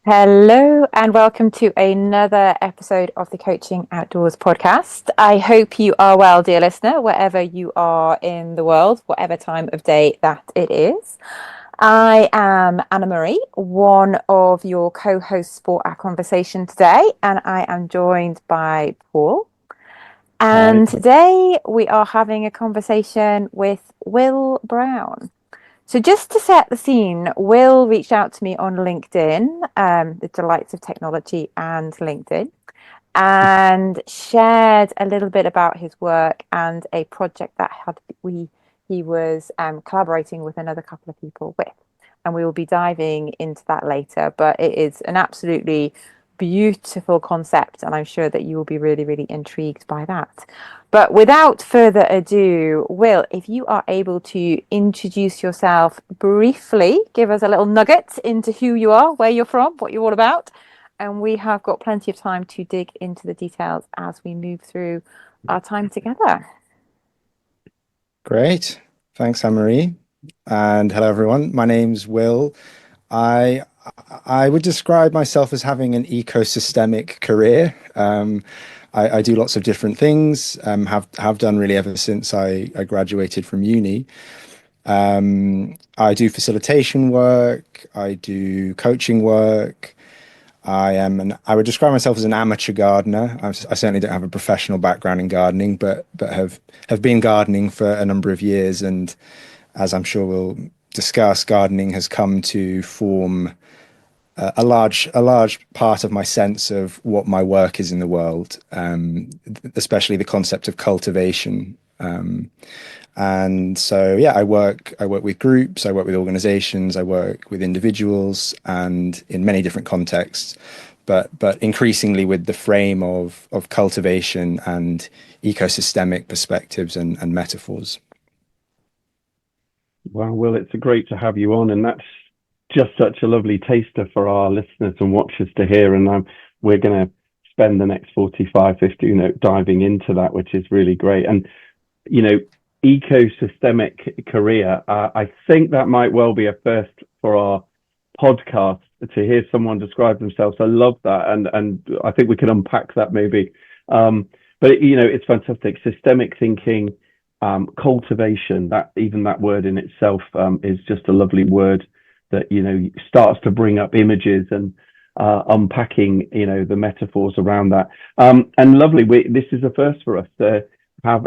Hello and welcome to another episode of the Coaching Outdoors podcast. I hope you are well, dear listener, wherever you are in the world, whatever time of day that it is. I am Anna Marie, one of your co-hosts for our conversation today, and I am joined by Paul. And today we are having a conversation with Will Brown. So just to set the scene, Will reached out to me on LinkedIn, the delights of technology and LinkedIn, and shared a little bit about his work and a project that he was collaborating with another couple of people with. And we will be diving into that later, but it is an absolutely beautiful concept, and I'm sure that you will be really, really intrigued by that. But without further ado, Will, if you are able to introduce yourself briefly, give us a little nugget into who you are, where you're from, what you're all about, and we have got plenty of time to dig into the details as we move through our time together. Great. Thanks, Anne-Marie. And hello, everyone. My name's Will. I would describe myself as having an ecosystemic career. I do lots of different things, have done really ever since I graduated from uni. I do facilitation work, I do coaching work. I would describe myself as an amateur gardener. I certainly don't have a professional background in gardening, but have been gardening for a number of years. And as I'm sure we'll discuss, gardening has come to form a large part of my sense of what my work is in the world, especially the concept of cultivation. And so, yeah, I work with groups, I work with organizations, I work with individuals, and in many different contexts, but increasingly with the frame of cultivation and ecosystemic perspectives and metaphors. Wow, Will, it's great to have you on, and that's just such a lovely taster for our listeners and watchers to hear. And we're going to spend the next 45, 50 minutes diving into that, which is really great. And, ecosystemic career, I think that might well be a first for our podcast to hear someone describe themselves. I love that. And I think we can unpack that maybe. But, it's fantastic. Systemic thinking, cultivation, that word in itself is just a lovely word that, starts to bring up images and unpacking, the metaphors around that. And lovely, this is a first for us to have,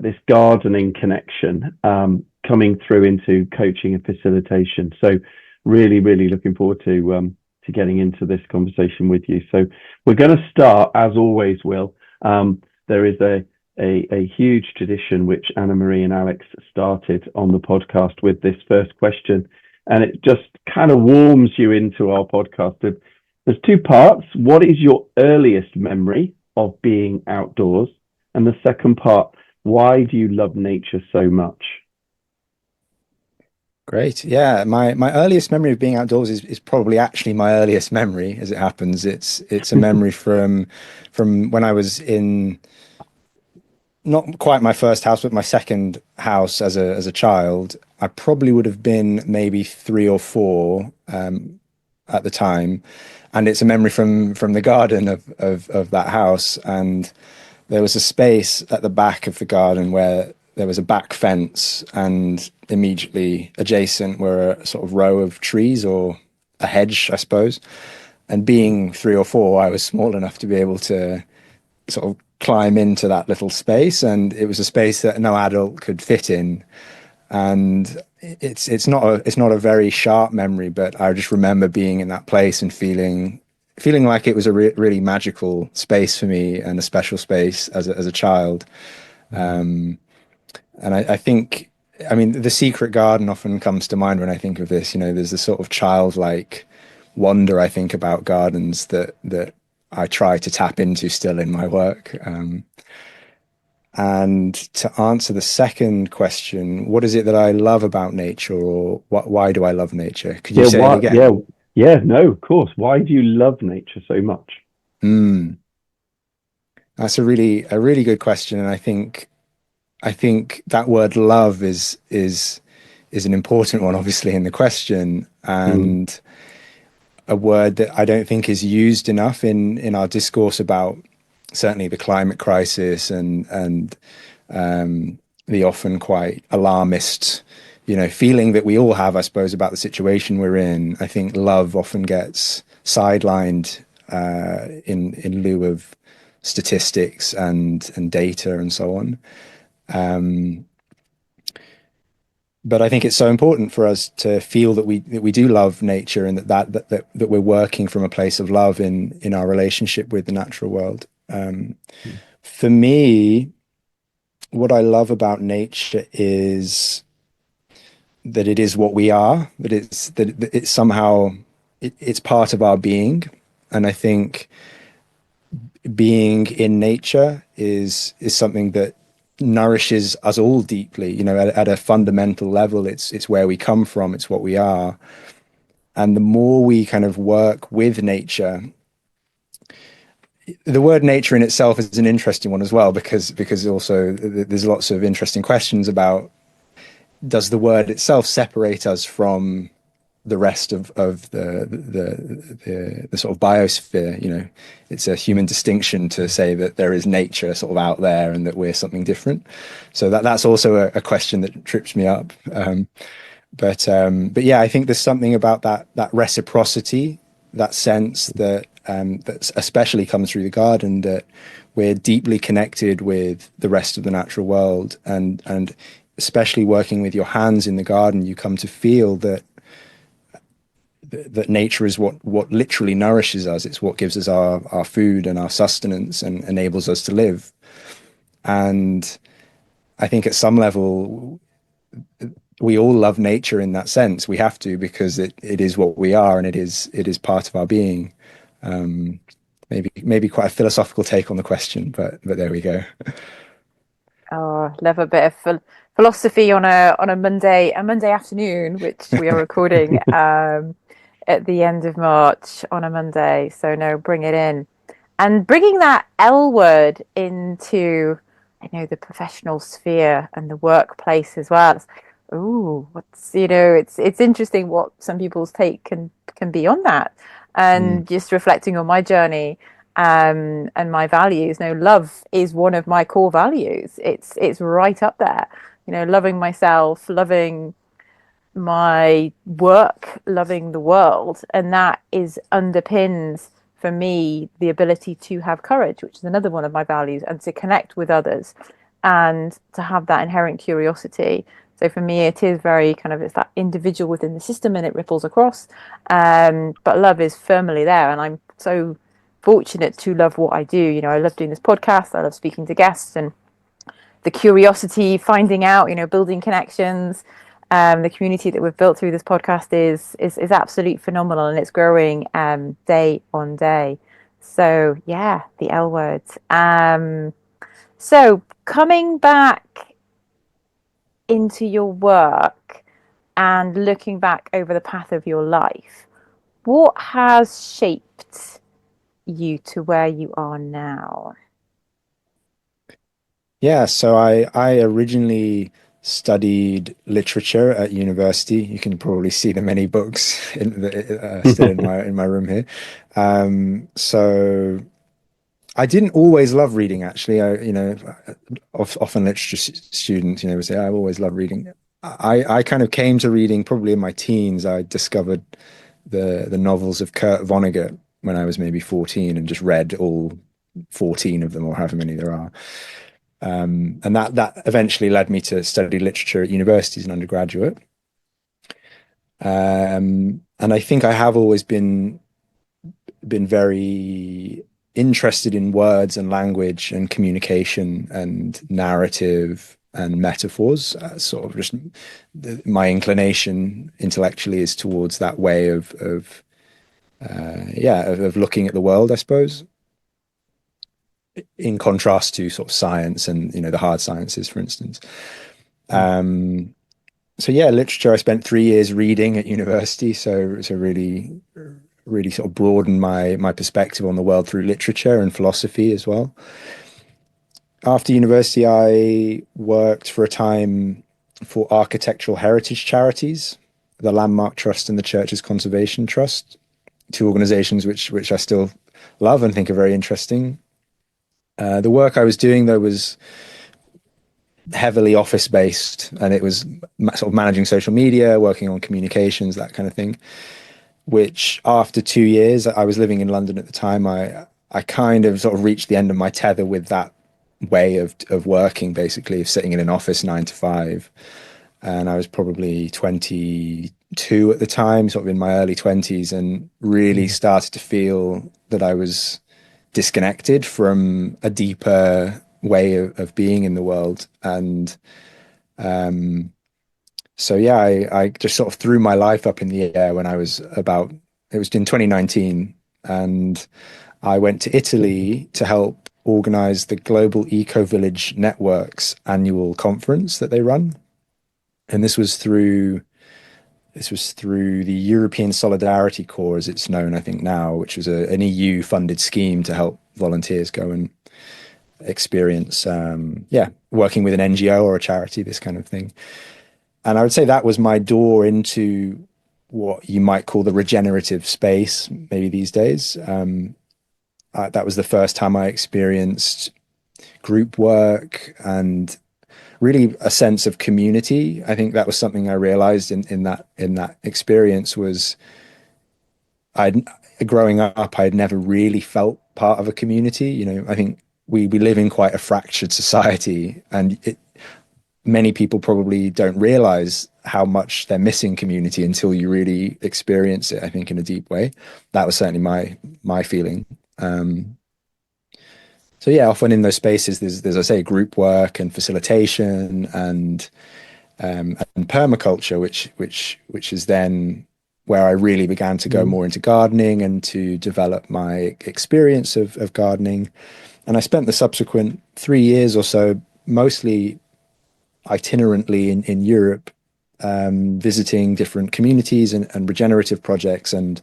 this gardening connection coming through into coaching and facilitation. So really, really looking forward to getting into this conversation with you. So we're going to start, as always, Will. There is a huge tradition which Anna Marie and Alex started on the podcast with this first question. And it just kind of warms you into our podcast. There's two parts. What is your earliest memory of being outdoors? And the second part, why do you love nature so much? Great. Yeah, my earliest memory of being outdoors is probably actually my earliest memory, as it happens. It's a memory from when I was in not quite my first house, but my second house as a child. I probably would have been maybe 3 or 4 at the time, and it's a memory from the garden of that house. And there was a space at the back of the garden where there was a back fence, and immediately adjacent were a sort of row of trees, or a hedge, I suppose. And being 3 or 4, I was small enough to be able to sort of climb into that little space, and it was a space that no adult could fit in. And it's not a very sharp memory, but I just remember being in that place and feeling like it was a really magical space for me, and a special space as a child. And I think, the secret garden often comes to mind when I think of this. There's this sort of childlike wonder, I think, about gardens that I try to tap into still in my work. And to answer the second question, what is it that I love about nature, or why do I love nature? Could you say it again? Yeah, no, of course. Why do you love nature so much? That's a really good question, and I think that word love is an important one, obviously, in the question, Mm. and a word that I don't think is used enough in our discourse about certainly the climate crisis and the often quite alarmist, feeling that we all have, I suppose, about the situation we're in. I think love often gets sidelined in lieu of statistics and data and so on. But I think it's so important for us to feel that we do love nature, and that we're working from a place of love in our relationship with the natural world. For me, what I love about nature is that it is what we are, that it's somehow it's part of our being, and I think being in nature is something that nourishes us all deeply. At a fundamental level, it's where we come from, it's what we are, and the more we kind of work with nature. The word nature in itself is an interesting one as well, because also there's lots of interesting questions about, does the word itself separate us from the rest of the sort of biosphere? It's a human distinction to say that there is nature sort of out there and that we're something different. So that's also a question that trips me up. But yeah, I think there's something about that reciprocity, that sense that especially comes through the garden, that we're deeply connected with the rest of the natural world, and especially working with your hands in the garden, you come to feel that nature is what literally nourishes us. It's what gives us our food and our sustenance and enables us to live. And I think at some level, we all love nature in that sense. We have to, because it is what we are, and it is part of our being. Maybe quite a philosophical take on the question, but there we go. Oh, love a bit of philosophy on a Monday afternoon, which we are recording at the end of March on a Monday. So no, bring it in, and bringing that L word into, the professional sphere and the workplace as well. Ooh, it's interesting what some people's take can be on that, Mm. and just reflecting on my journey and my values. Love is one of my core values. It's right up there. Loving myself, loving my work, loving the world, and that is underpins for me the ability to have courage, which is another one of my values, and to connect with others, and to have that inherent curiosity. So for me, it is very kind of, it's that individual within the system, and it ripples across. But love is firmly there, and I'm so fortunate to love what I do. I love doing this podcast. I love speaking to guests, and the curiosity, finding out, building connections. The community that we've built through this podcast is absolutely phenomenal, and it's growing day on day. So yeah, the L words. So coming back into your work and looking back over the path of your life, what has shaped you to where you are now? Yeah, so I originally studied literature at university. You can probably see the many books still in my room here. So I didn't always love reading, actually. Often literature students, would say, I've always loved reading. I kind of came to reading probably in my teens. I discovered the novels of Kurt Vonnegut when I was maybe 14, and just read all 14 of them, or however many there are. And that eventually led me to study literature at university as an undergraduate. And I think I have always been very interested in words and language and communication and narrative and metaphors. Sort of just my inclination intellectually is towards that way of looking at the world, I suppose, in contrast to sort of science and the hard sciences, for instance. So yeah, literature. I spent 3 years reading at university, so really sort of broadened my perspective on the world through literature and philosophy as well. after university, I worked for a time for architectural heritage charities, the Landmark Trust and the Church's Conservation Trust, two organizations which I still love and think are very interesting. The work I was doing, though, was heavily office based, and it was sort of managing social media, working on communications, that kind of thing. Which after 2 years, I was living in London at the time, I kind of sort of reached the end of my tether with that way of working, basically, of sitting in an office 9 to 5. And I was probably 22 at the time, sort of in my early 20s, and really started to feel that I was disconnected from a deeper way of being in the world. And so, yeah, I just sort of threw my life up in the air when I was it was in 2019. And I went to Italy to help organize the Global Eco Village Network's annual conference that they run. And this was through the European Solidarity Corps, as it's known, I think now, which was an EU funded scheme to help volunteers go and experience, working with an NGO or a charity, this kind of thing. And I would say that was my door into what you might call the regenerative space, maybe these days. That was the first time I experienced group work and really a sense of community. I think that was something I realized in that experience was I growing up, I had never really felt part of a community. I think we live in quite a fractured society, and many people probably don't realize how much they're missing community until you really experience it, I think, in a deep way. That was certainly my feeling. So yeah, often in those spaces, there's I say group work and facilitation and permaculture, which is then where I really began to go more into gardening and to develop my experience of gardening. And I spent the subsequent 3 years or so mostly itinerantly in Europe, visiting different communities and regenerative projects and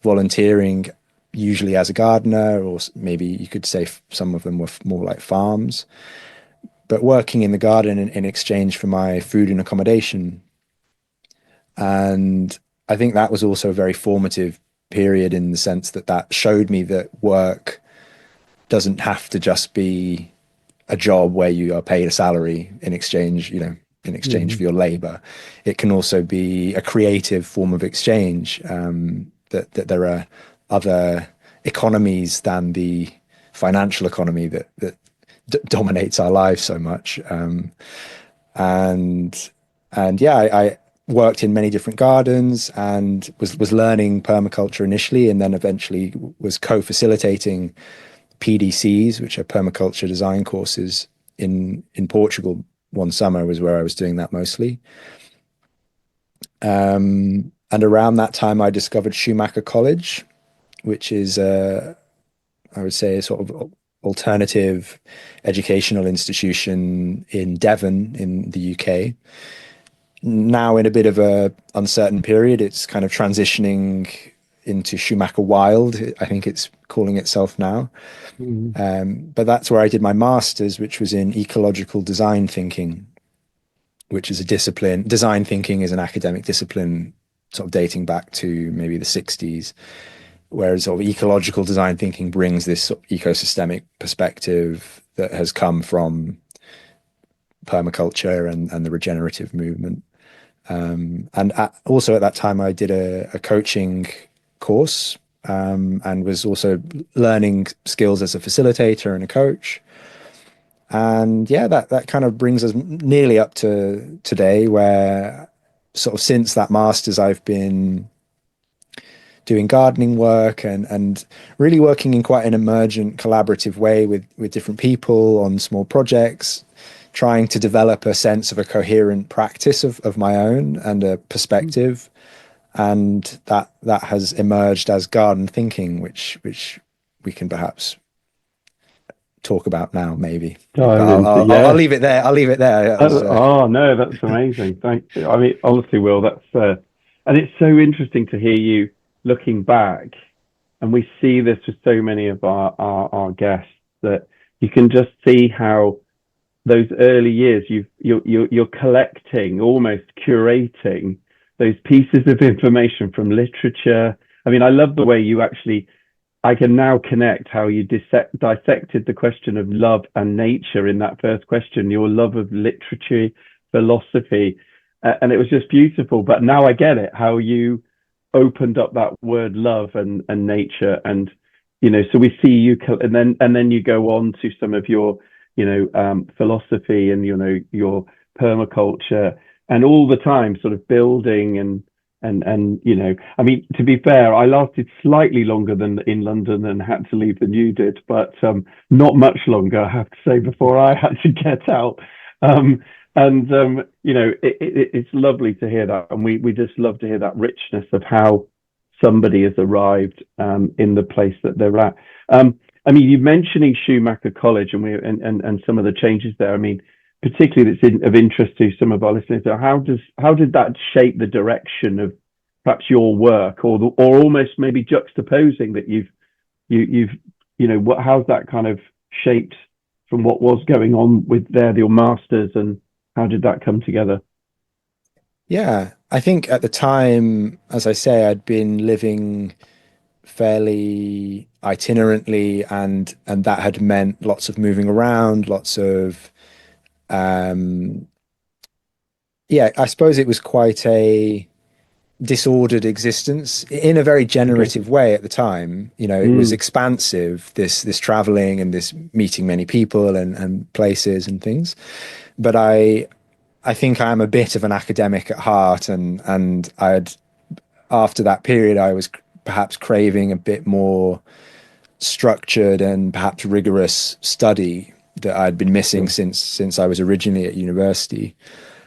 volunteering, usually as a gardener, or maybe you could say some of them were more like farms, but working in the garden in exchange for my food and accommodation. And I think that was also a very formative period in the sense that showed me that work doesn't have to just be a job where you are paid a salary in exchange, for your labor. It can also be a creative form of exchange, that there are other economies than the financial economy that dominates our lives so much. And yeah, I worked in many different gardens and was learning permaculture initially, and then eventually was co-facilitating PDCs, which are permaculture design courses in Portugal. One summer was where I was doing that mostly. And around that time, I discovered Schumacher College, which is, I would say, a sort of alternative educational institution in Devon in the UK. Now in a bit of a uncertain period, it's kind of transitioning into Schumacher Wild, I think it's calling itself now. But that's where I did my master's, which was in ecological design thinking, which is a discipline. Design thinking is an academic discipline sort of dating back to maybe the 60s, whereas sort of ecological design thinking brings this sort of ecosystemic perspective that has come from permaculture and the regenerative movement. Also at that time, I did a coaching course, and was also learning skills as a facilitator and a coach. And yeah, that kind of brings us nearly up to today, where sort of since that master's, I've been doing gardening work and really working in quite an emergent collaborative way with different people on small projects, trying to develop a sense of a coherent practice of my own and a perspective. And that has emerged as garden thinking, which we can perhaps talk about now, maybe. I'll leave it there. Oh no, that's amazing. Thank you. I mean, honestly, Will, that's and it's so interesting to hear you looking back, and we see this with so many of our guests, that you can just see how those early years, you're collecting, almost curating those pieces of information from literature. I mean, I love the way you actually, I can now connect how you dissected the question of love and nature in that first question, your love of literature, philosophy, and it was just beautiful. But now I get it, how you opened up that word love and nature, and so we see you, and then you go on to some of your philosophy and your permaculture, and all the time sort of building and I mean, to be fair, I lasted slightly longer than in London and had to leave than you did, but not much longer, I have to say, before I had to get out. It's lovely to hear that, and we just love to hear that richness of how somebody has arrived in the place that they're at. I mean, you're mentioning Schumacher College and some of the changes there. I mean, particularly that's of interest to some of our listeners. So how did that shape the direction of perhaps your work, or almost maybe juxtaposing that how's that kind of shaped from what was going on with your masters, and how did that come together? Yeah, I think at the time, as I say, I'd been living fairly itinerantly, and that had meant lots of moving around, lots of yeah, I suppose it was quite a disordered existence in a very Okay. generative way at the time. It was expansive, this traveling and this meeting many people and places and things. But I think I'm a bit of an academic at heart, and after that period I was perhaps craving a bit more structured and perhaps rigorous study that I'd been missing Sure. since I was originally at university.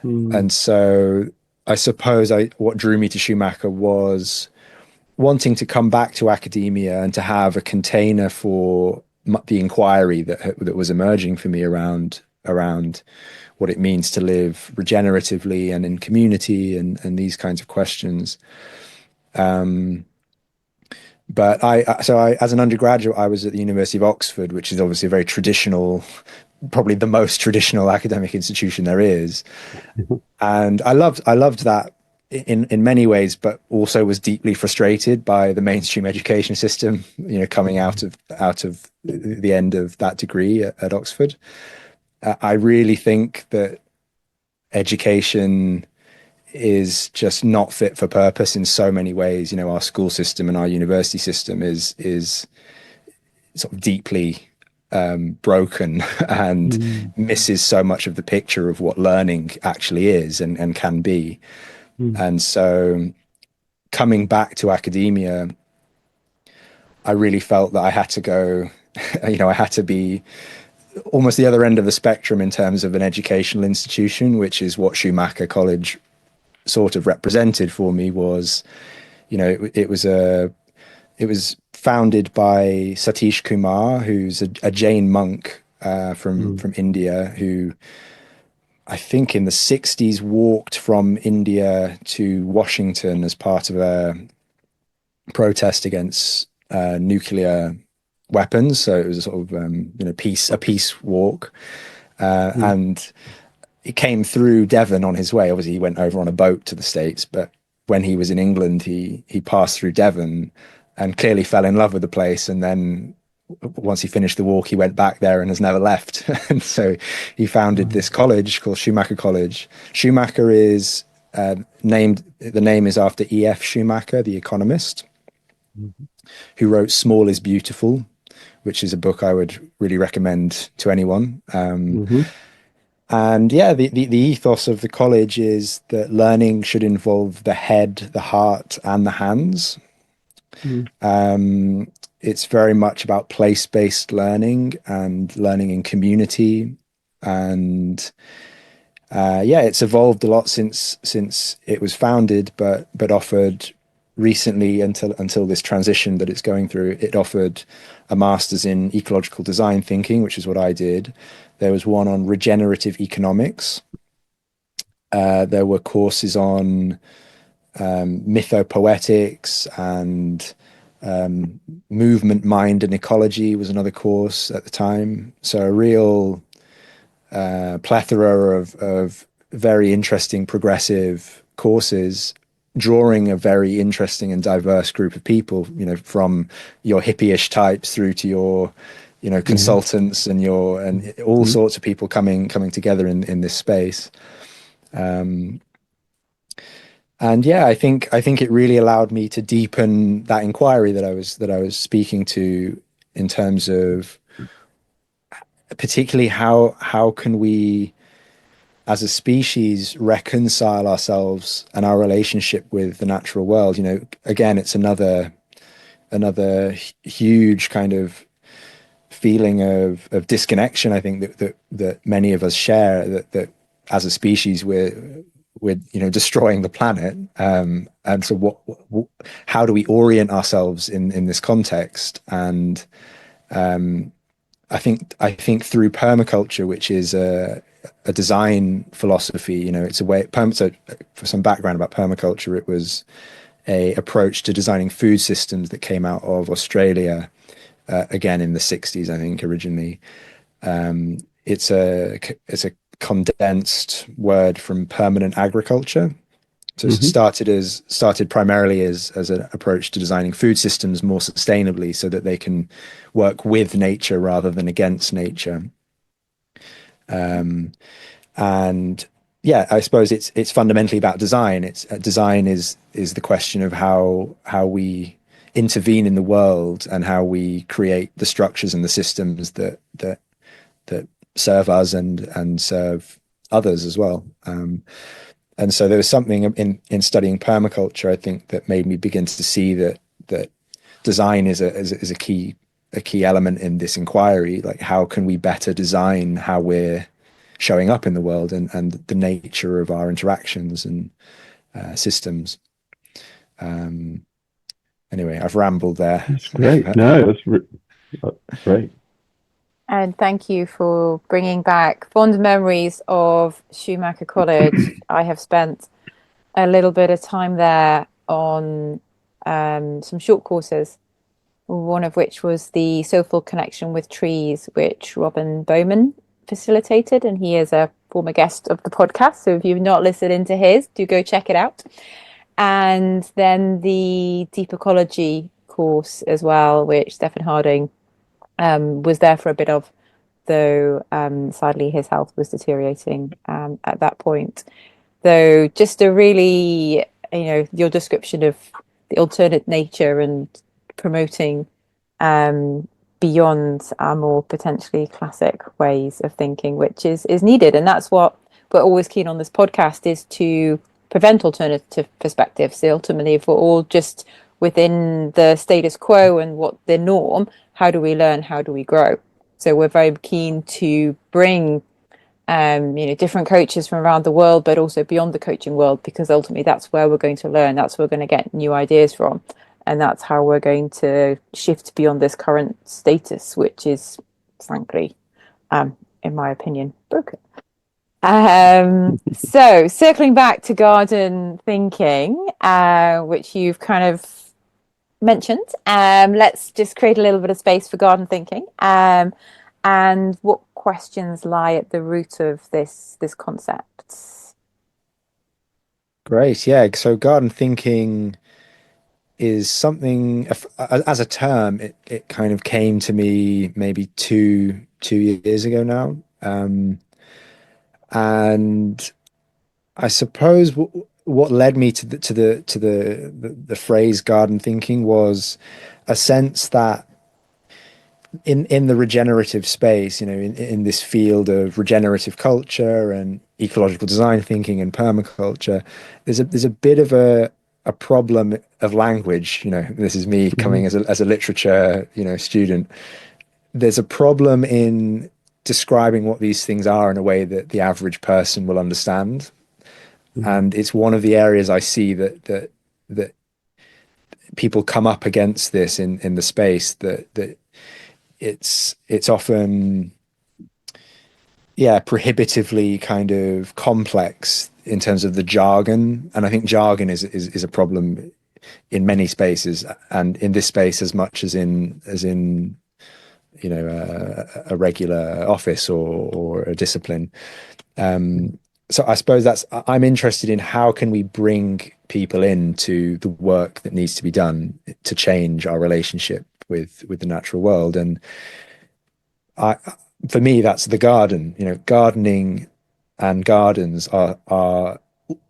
Mm. And so I suppose what drew me to Schumacher was wanting to come back to academia and to have a container for the inquiry that was emerging for me around what it means to live regeneratively and in community and these kinds of questions. But as an undergraduate, I was at the University of Oxford, which is obviously a very traditional, probably the most traditional academic institution there is. And I loved that in many ways, but also was deeply frustrated by the mainstream education system, coming out of the end of that degree at Oxford. I really think that education is just not fit for purpose in so many ways. Our school system and our university system is sort of deeply broken and Mm. misses so much of the picture of what learning actually is and can be. Mm. And so coming back to academia, I really felt that I had to go, I had to be almost the other end of the spectrum in terms of an educational institution, which is what Schumacher College sort of represented for me. It was founded by Satish Kumar, who's a Jain monk from India, who I think in the 60s walked from India to Washington as part of a protest against nuclear weapons. So it was a sort of a peace walk, Mm. and he came through Devon on his way. Obviously, he went over on a boat to the States, but when he was in England, he passed through Devon and clearly fell in love with the place. And then once he finished the walk, he went back there and has never left. And so he founded this college called Schumacher College. Schumacher is the name is after E.F. Schumacher, the economist, who wrote Small is Beautiful, which is a book I would really recommend to anyone. Mm-hmm. And yeah, the ethos of the college is that learning should involve the head, the heart, and the hands. It's very much about place-based learning and learning in community. And yeah, it's evolved a lot since it was founded, but offered recently until this transition that it's going through. It offered a master's in ecological design thinking, which is what I did. There was one on regenerative economics. There were courses on mythopoetics, and movement, mind, and ecology was another course at the time. So a real plethora of very interesting progressive courses, drawing a very interesting and diverse group of people, from your hippie-ish types through to your, consultants and all sorts of people coming together in this space. And yeah, I think it really allowed me to deepen that inquiry that I was speaking to, in terms of particularly how can we as a species reconcile ourselves and our relationship with the natural world. Again, it's another huge kind of feeling of disconnection, I think, that many of us share, that as a species we're destroying the planet, and so how do we orient ourselves in this context? And I think through permaculture, which is a design philosophy, it's a way. So for some background about permaculture, it was a approach to designing food systems that came out of Australia, again in the 60s, I think, originally. It's a condensed word from permanent agriculture. So it started primarily as an approach to designing food systems more sustainably, so that they can work with nature rather than against nature. And yeah, I suppose it's fundamentally about design. Design is the question of how we intervene in the world, and how we create the structures and the systems that serve us and serve others as well. And so there was something in studying permaculture, I think, that made me begin to see that design is a key element in this inquiry. Like, how can we better design how we're showing up in the world, and the nature of our interactions and systems. Anyway, I've rambled there. That's great. No, that's great. And thank you for bringing back fond memories of Schumacher College. I have spent a little bit of time there on some short courses, one of which was the Soulful Connection with Trees, which Robin Bowman facilitated, and he is a former guest of the podcast. So if you've not listened into his, do go check it out. And then the Deep Ecology course as well, which Stephen Harding was there for a bit of, though sadly his health was deteriorating at that point. Though just a really, your description of the alternate nature and promoting beyond our more potentially classic ways of thinking, which is needed. And that's what we're always keen on this podcast, is to prevent alternative perspectives. So ultimately, if we're all just within the status quo and what the norm, how do we learn? How do we grow? So we're very keen to bring different coaches from around the world, but also beyond the coaching world, because ultimately that's where we're going to learn. That's where we're going to get new ideas from. And that's how we're going to shift beyond this current status, which is, frankly, in my opinion, broken. So circling back to garden thinking, which you've kind of mentioned, let's just create a little bit of space for garden thinking. And what questions lie at the root of this concept? Great. Yeah. So garden thinking is something, as a term, it kind of came to me maybe two years ago now. And I suppose what led me to the phrase garden thinking was a sense that in the regenerative space, in this field of regenerative culture and ecological design thinking and permaculture, there's a bit of a problem of language. This is me coming as a literature student. There's a problem in describing what these things are in a way that the average person will understand. And it's one of the areas I see that people come up against this in the space, that it's often, prohibitively kind of complex in terms of the jargon. And I think jargon is a problem in many spaces, and in this space as much as in a regular office or a discipline. So I suppose I'm interested in how can we bring people into the work that needs to be done to change our relationship with the natural world. And for me, that's the garden. Gardening and gardens are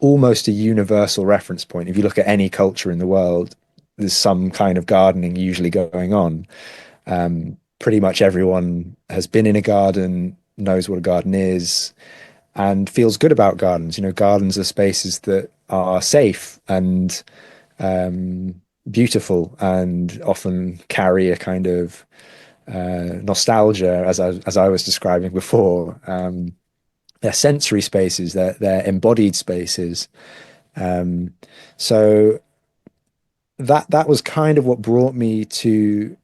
almost a universal reference point. If you look at any culture in the world, there's some kind of gardening usually going on. Pretty much everyone has been in a garden, knows what a garden is, and feels good about gardens. Gardens are spaces that are safe and beautiful, and often carry a kind of nostalgia, as I was describing before. They're sensory spaces, they're embodied spaces. So that was kind of what brought me to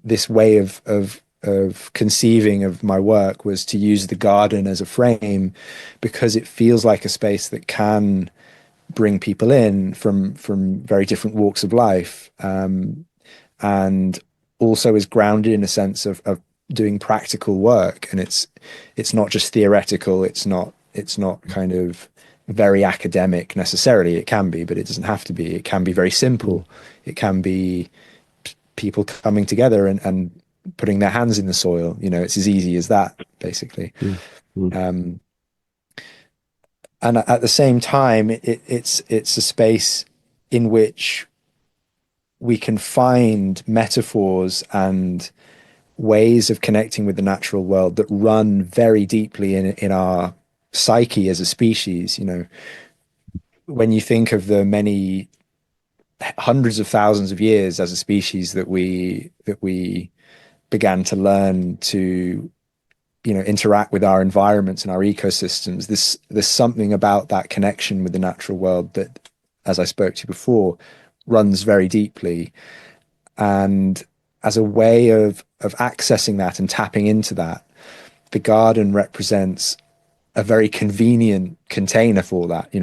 this way of conceiving of my work, was to use the garden as a frame, because it feels like a space that can bring people in from very different walks of life, and also is grounded in a sense of doing practical work. And it's not just theoretical. It's not kind of very academic necessarily. It can be, but it doesn't have to be. It can be very simple. It can be people coming together and putting their hands in the soil. It's as easy as that, basically. And at the same time, it's a space in which we can find metaphors and ways of connecting with the natural world that run very deeply in our psyche as a species. When you think of the many hundreds of thousands of years as a species that we began to learn to interact with our environments and our ecosystems, there's something about that connection with the natural world that, as I spoke to before, runs very deeply. And as a way of accessing that and tapping into that, the garden represents a very convenient container for that.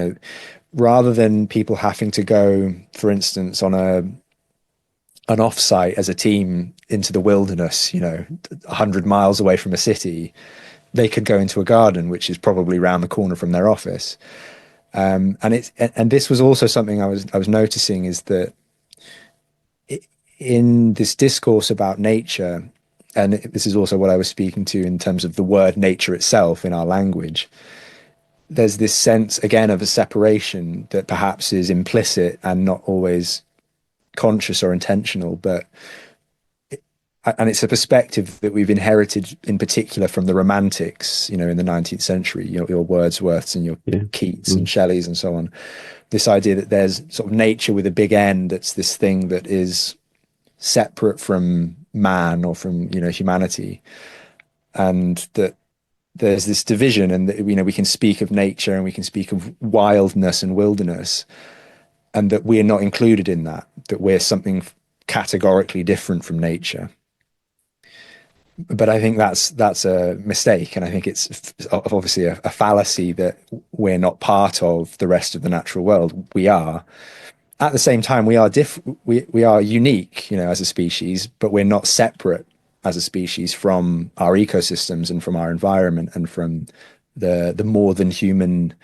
Rather than people having to go, for instance, on an offsite as a team into the wilderness, 100 miles away from a city, they could go into a garden, which is probably around the corner from their office. And this was also something I was noticing, is that in this discourse about nature, and this is also what I was speaking to in terms of the word nature itself in our language, there's this sense, again, of a separation that perhaps is implicit and not always conscious or intentional, and it's a perspective that we've inherited in particular from the Romantics, in the 19th century, your Wordsworths and your Keats and Shelleys and so on. This idea that there's sort of nature with a big N, that's this thing that is separate from man or from humanity, and that there's this division, and that we can speak of nature and we can speak of wildness and wilderness, and that we're not included in that we're something categorically different from nature. But I think that's a mistake, and I think it's obviously a fallacy that we're not part of the rest of the natural world. We are. At the same time, we are unique, as a species, but we're not separate as a species from our ecosystems and from our environment and from the more than human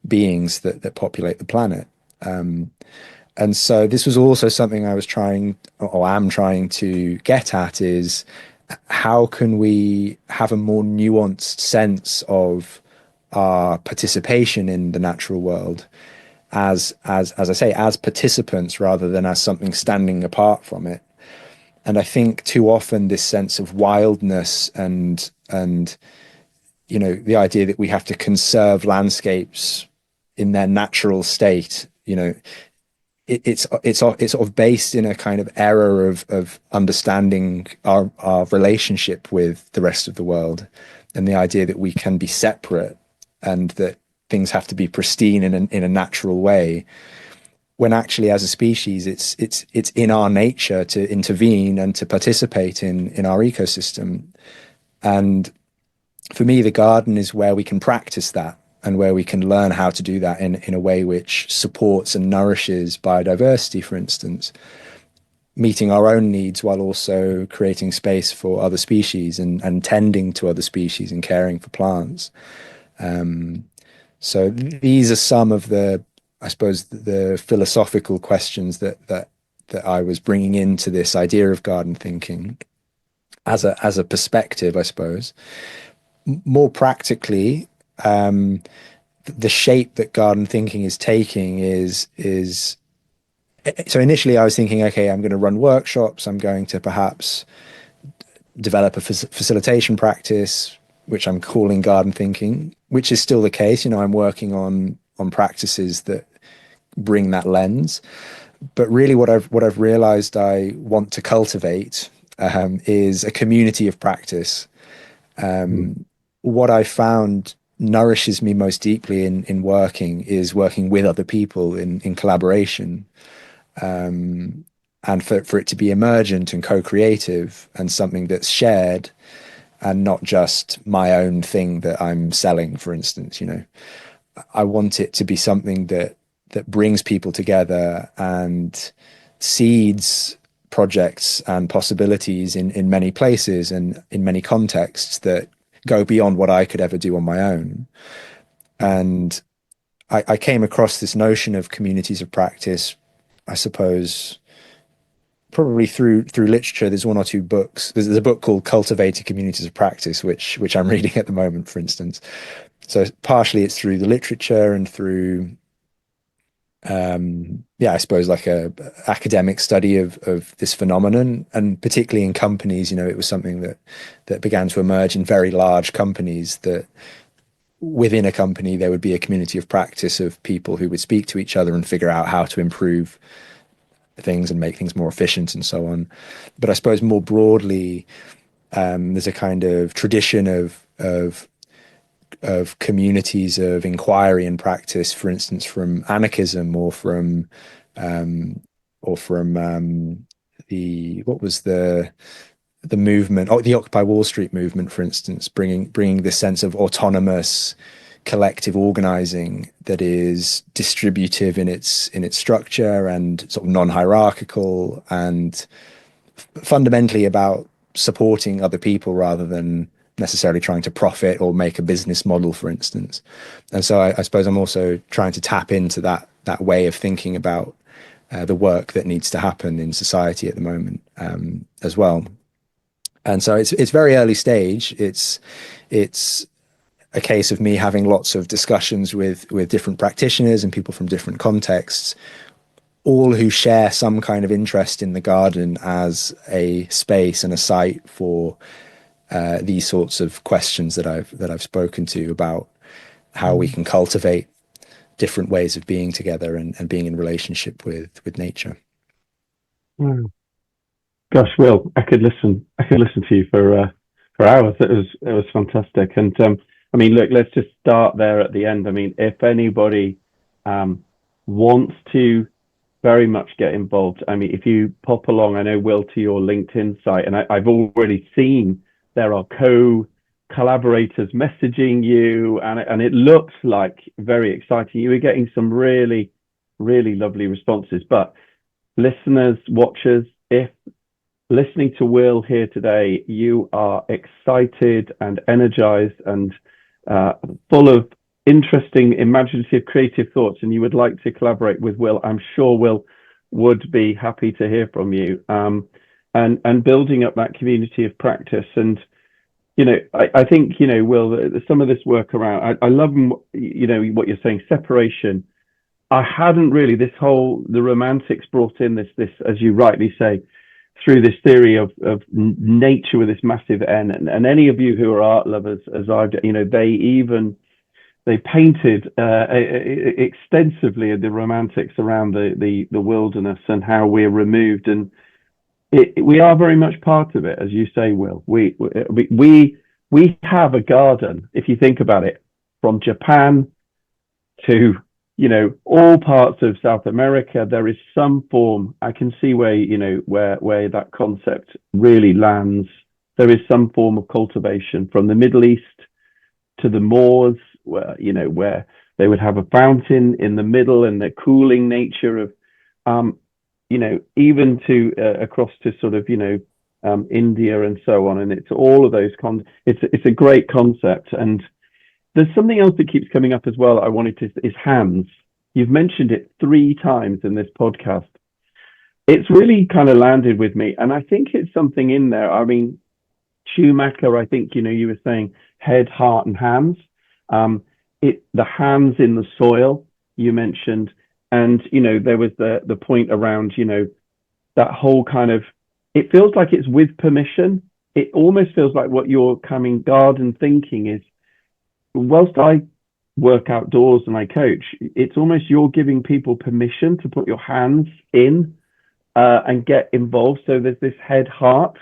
beings that populate the planet. And so this was also something I was trying, or am trying to get at, is how can we have a more nuanced sense of our participation in the natural world as I say, as participants rather than as something standing apart from it. And I think too often this sense of wildness and the idea that we have to conserve landscapes in their natural state, it's sort of based in a kind of error of understanding our relationship with the rest of the world, and the idea that we can be separate and that things have to be pristine in a natural way, when actually as a species it's in our nature to intervene and to participate in our ecosystem. And for me, the garden is where we can practice that, and where we can learn how to do that in a way which supports and nourishes biodiversity, for instance. meeting our own needs while also creating space for other species and tending to other species and caring for plants. So these are some of the, I suppose, the philosophical questions that I was bringing into this idea of garden thinking as a perspective, I suppose. More practically, the shape that garden thinking is taking is so initially I was thinking, okay, I'm going to run workshops. I'm going to perhaps develop a facilitation practice, which I'm calling garden thinking, which is still the case. You know, I'm working on practices that bring that lens. But really, what I've realized I want to cultivate is a community of practice. What I found nourishes me most deeply in working is working with other people in collaboration. And for it to be emergent and co-creative and something that's shared and not just my own thing that I'm selling, for instance. You know, I want it to be something that brings people together and seeds projects and possibilities in many places and in many contexts that go beyond what I could ever do on my own. And I came across this notion of communities of practice, I suppose, probably through literature. There's one or two books. There's a book called Cultivating Communities of Practice, which I'm reading at the moment, for instance. So partially it's through the literature and through I suppose like a academic study of this phenomenon, and particularly in companies. You know, it was something that began to emerge in very large companies, that within a company there would be a community of practice of people who would speak to each other and figure out how to improve things and make things more efficient and so on. But I suppose more broadly, there's a kind of tradition of communities of inquiry and practice, for instance, from anarchism or from the what was the movement, the Occupy Wall Street movement, for instance, bringing this sense of autonomous collective organizing that is distributive in its structure and sort of non-hierarchical and fundamentally about supporting other people rather than necessarily trying to profit or make a business model, for instance. And so I suppose I'm also trying to tap into that way of thinking about the work that needs to happen in society at the moment as well. And so it's very early stage. It's a case of me having lots of discussions with different practitioners and people from different contexts, all who share some kind of interest in the garden as a space and a site for these sorts of questions that I've spoken to about how we can cultivate different ways of being together and being in relationship with nature. Gosh, Will, I could listen to you for hours. It was fantastic. And I mean, look, let's just start there at the end. I mean, if anybody wants to very much get involved, I mean, if you pop along, I know, Will, to your LinkedIn site, and I've already seen there are collaborators messaging you, and it looks like very exciting. You were getting some really, really lovely responses. But listeners, watchers, if listening to Will here today, you are excited and energized and full of interesting, imaginative, creative thoughts, and you would like to collaborate with Will, I'm sure Will would be happy to hear from you, and building up that community of practice. And I think, Will, some of this work around, I love, what you're saying, separation. I hadn't really, the romantics brought in this, as you rightly say, through this theory of nature with this massive N, and any of you who are art lovers, as I've, they painted extensively in the romantics around the wilderness and how we're removed, and we are very much part of it, as you say, Will. We have a garden, if you think about it, from Japan to all parts of South America. There is some form. I can see where where that concept really lands. There is some form of cultivation from the Middle East to the Moors, where where they would have a fountain in the middle and the cooling nature of even to across to sort of, India and so on. And it's all of those it's a great concept. And there's something else that keeps coming up as well. I wanted to is hands. You've mentioned it 3 times in this podcast. It's really kind of landed with me, and I think it's something in there. I mean, Schumacher, I think, you were saying head, heart, and hands. The hands in the soil you mentioned, and there was the point around that whole kind of. It feels like it's with permission. It almost feels like what your coming garden thinking is. Whilst I work outdoors and I coach, it's almost you're giving people permission to put your hands in and get involved. So there's this head, heart,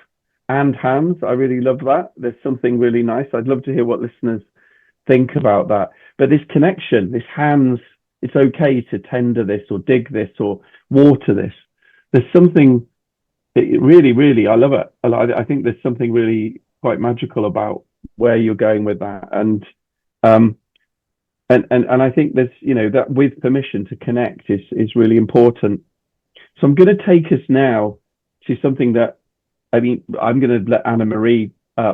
and hands. I really love that. There's something really nice. I'd love to hear what listeners think about that. But this connection, this hands, it's okay to tender this or dig this or water this. There's something really, really, I love it. I think there's something really quite magical about where you're going with that. And I think there's, that with permission to connect is really important. So I'm going to take us now to something that, I'm going to let Anna Marie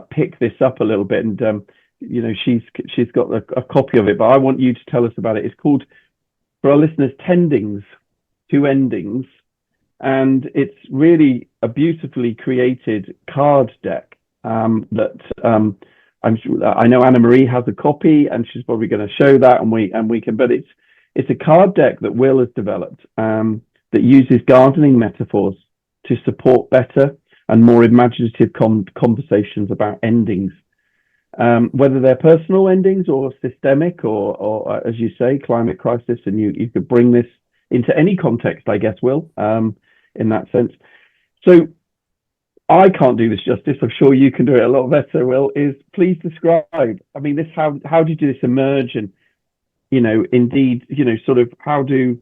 pick this up a little bit, and she's got a copy of it, but I want you to tell us about it. It's called, for our listeners, Tendings, 2 endings, and it's really a beautifully created card deck that I know Anna Marie has a copy, and she's probably going to show that, and we can. But it's a card deck that Will has developed that uses gardening metaphors to support better and more imaginative conversations about endings, whether they're personal endings or systemic, or as you say, climate crisis. And you could bring this into any context, I guess, Will, in that sense. So I can't do this justice. I'm sure you can do it a lot better, Will. Please describe. I mean, how do you do this emerge, and indeed, sort of how do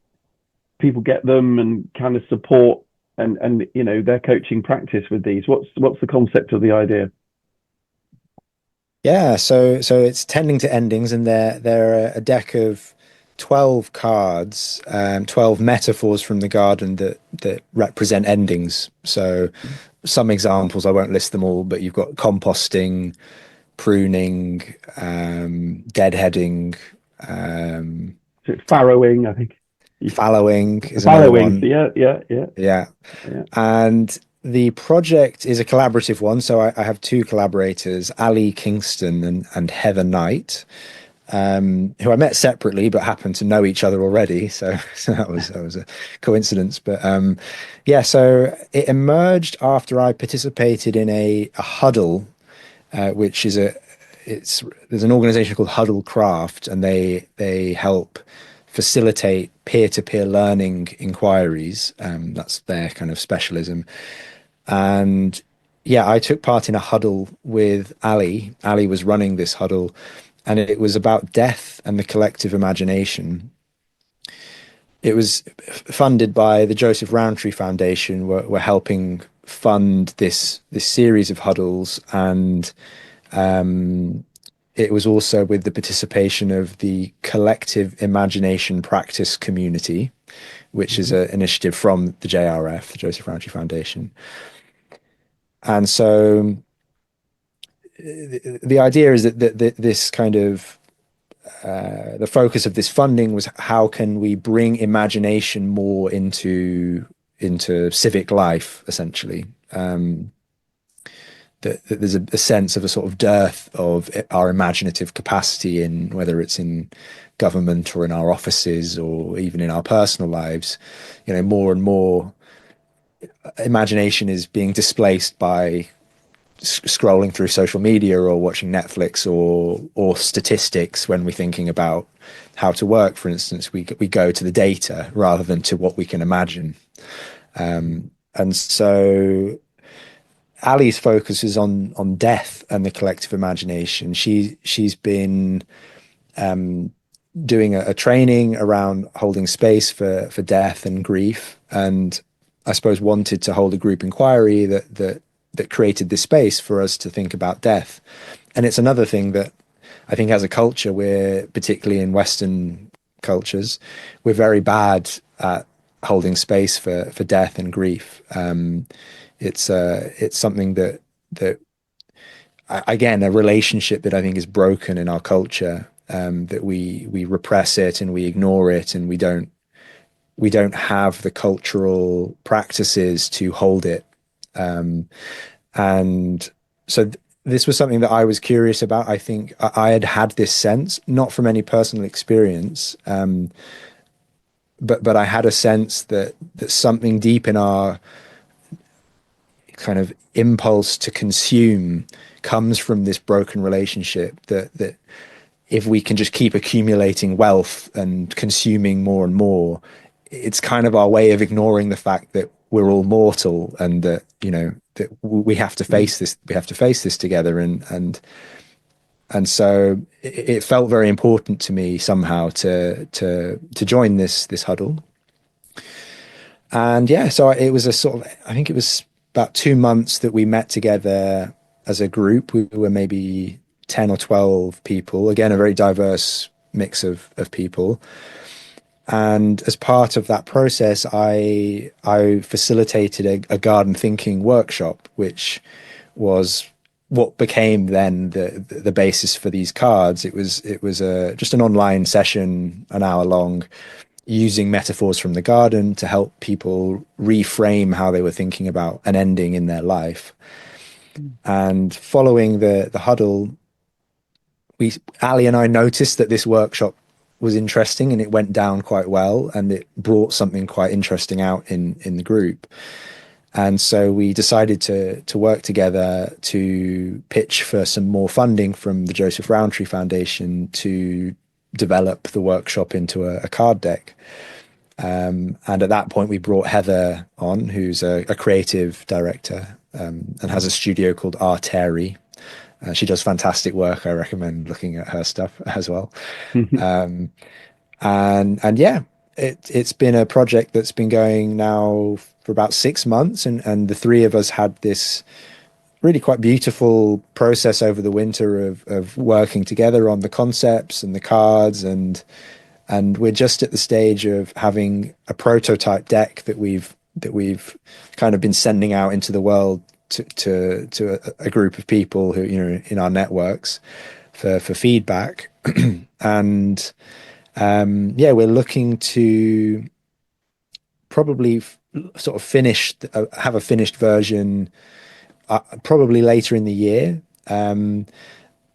people get them and kind of support and their coaching practice with these? What's the concept of the idea? Yeah, so it's tending to endings, and they're a deck of 12 cards, 12 metaphors from the garden that represent endings. So some examples, I won't list them all, but you've got composting, pruning, deadheading, farrowing, I think. Fallowing is another one. Yeah. And the project is a collaborative one. So I have 2 collaborators, Ali Kingston and Heather Knight, who I met separately but happened to know each other already. So that was a coincidence. But so it emerged after I participated in a huddle, which is there's an organization called Huddle Craft, and they help facilitate peer-to-peer learning inquiries. That's their kind of specialism. And I took part in a huddle with Ali. Ali was running this huddle, and it was about death and the collective imagination. It was funded by the Joseph Rowntree Foundation. We're helping fund this series of huddles, and it was also with the participation of the Collective Imagination Practice Community, which is an initiative from the JRF, the Joseph Rowntree Foundation. And so the idea is that this kind of the focus of this funding was how can we bring imagination more into civic life, essentially. That there's a sense of a sort of dearth of our imaginative capacity, in whether it's in government or in our offices or even in our personal lives. More and more imagination is being displaced by scrolling through social media or watching Netflix or statistics. When we're thinking about how to work, for instance, we go to the data rather than to what we can imagine. And so Ali's focus is on death and the collective imagination. She's been doing a training around holding space for death and grief, and I suppose wanted to hold a group inquiry that created this space for us to think about death. And it's another thing that I think as a culture, particularly in Western cultures, we're very bad at holding space for death and grief. It's something that again, a relationship that I think is broken in our culture, that we repress it and we ignore it, and we don't have the cultural practices to hold it. And so this was something that I was curious about. I think I had this sense, not from any personal experience, but I had a sense that something deep in our kind of impulse to consume comes from this broken relationship, that if we can just keep accumulating wealth and consuming more and more, it's kind of our way of ignoring the fact that we're all mortal, and that, you know, that we have to face this, together. And so it felt very important to me somehow to join this huddle. And yeah, so it was a sort of, I think it was about 2 months that we met together as a group. We were maybe 10 or 12 people, again, a very diverse mix of people. And as part of that process, I facilitated a garden thinking workshop, which was what became then the basis for these cards. It was just an online session, an hour long, using metaphors from the garden to help people reframe how they were thinking about an ending in their life. And following the huddle, Ali and I noticed that this workshop was interesting, and it went down quite well, and it brought something quite interesting out in the group. And so we decided to work together to pitch for some more funding from the Joseph Rowntree Foundation to develop the workshop into a card deck. And at that point, we brought Heather on, who's a creative director, and has a studio called Arteri. She does fantastic work. I recommend looking at her stuff as well. And yeah, it's been a project that's been going now for about 6 months, and the three of us had this really quite beautiful process over the winter of working together on the concepts and the cards, and we're just at the stage of having a prototype deck that we've kind of been sending out into the world to a group of people who, you know, in our networks for feedback. And yeah, we're looking to probably sort of have a finished version probably later in the year.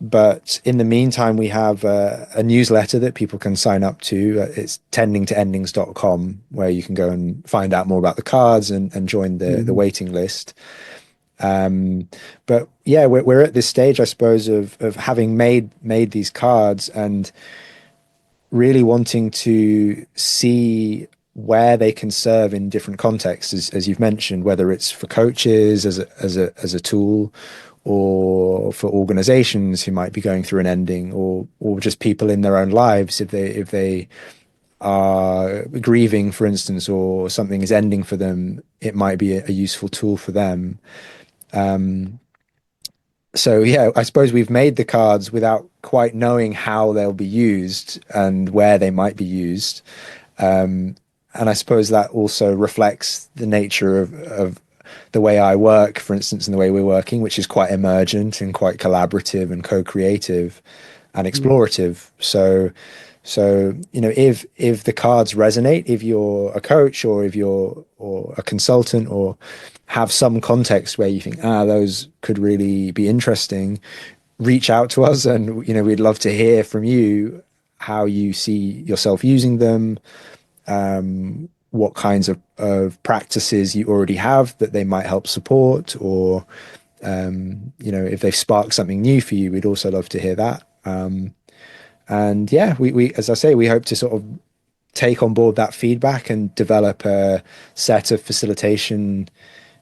But in the meantime, we have a newsletter that people can sign up to. It's tendingtoendings.com, where you can go and find out more about the cards and join the waiting list. But yeah, we're at this stage, I suppose, of having made these cards and really wanting to see where they can serve in different contexts, as you've mentioned, whether it's for coaches as a tool, or for organizations who might be going through an ending, or just people in their own lives, if they are grieving, for instance, or something is ending for them, it might be a useful tool for them. So yeah, I suppose we've made the cards without quite knowing how they'll be used and where they might be used. And I suppose that also reflects the nature of the way I work, for instance, and the way we're working, which is quite emergent and quite collaborative and co-creative and explorative. So you know, if the cards resonate, if you're a coach or if you're or a consultant, or have some context where you think, those could really be interesting, reach out to us, and, you know, we'd love to hear from you how you see yourself using them, what kinds of practices you already have that they might help support, or you know, if they've sparked something new for you, we'd also love to hear that. And yeah, we as I say, we hope to sort of take on board that feedback and develop a set of facilitation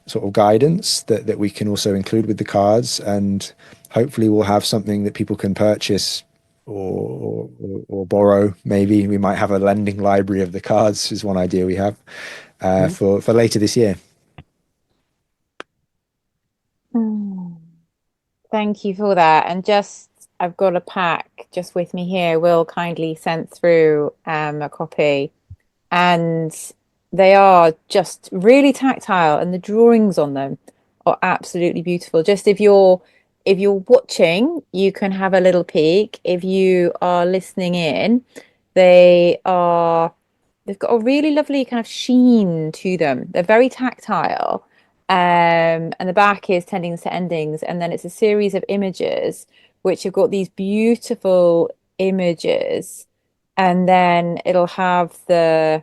sort of guidance that we can also include with the cards, and hopefully we'll have something that people can purchase or borrow. Maybe we might have a lending library of the cards, is one idea we have for later this year. Thank you for that. And just, I've got a pack just with me here. Will kindly sent through a copy. And They are just really tactile, and the drawings on them are absolutely beautiful. Just if you're watching, you can have a little peek. If you are listening in, they are they've got a really lovely kind of sheen to them. They're very tactile. And the back is tendings to endings, and then it's a series of images which have got these beautiful images, and then it'll have the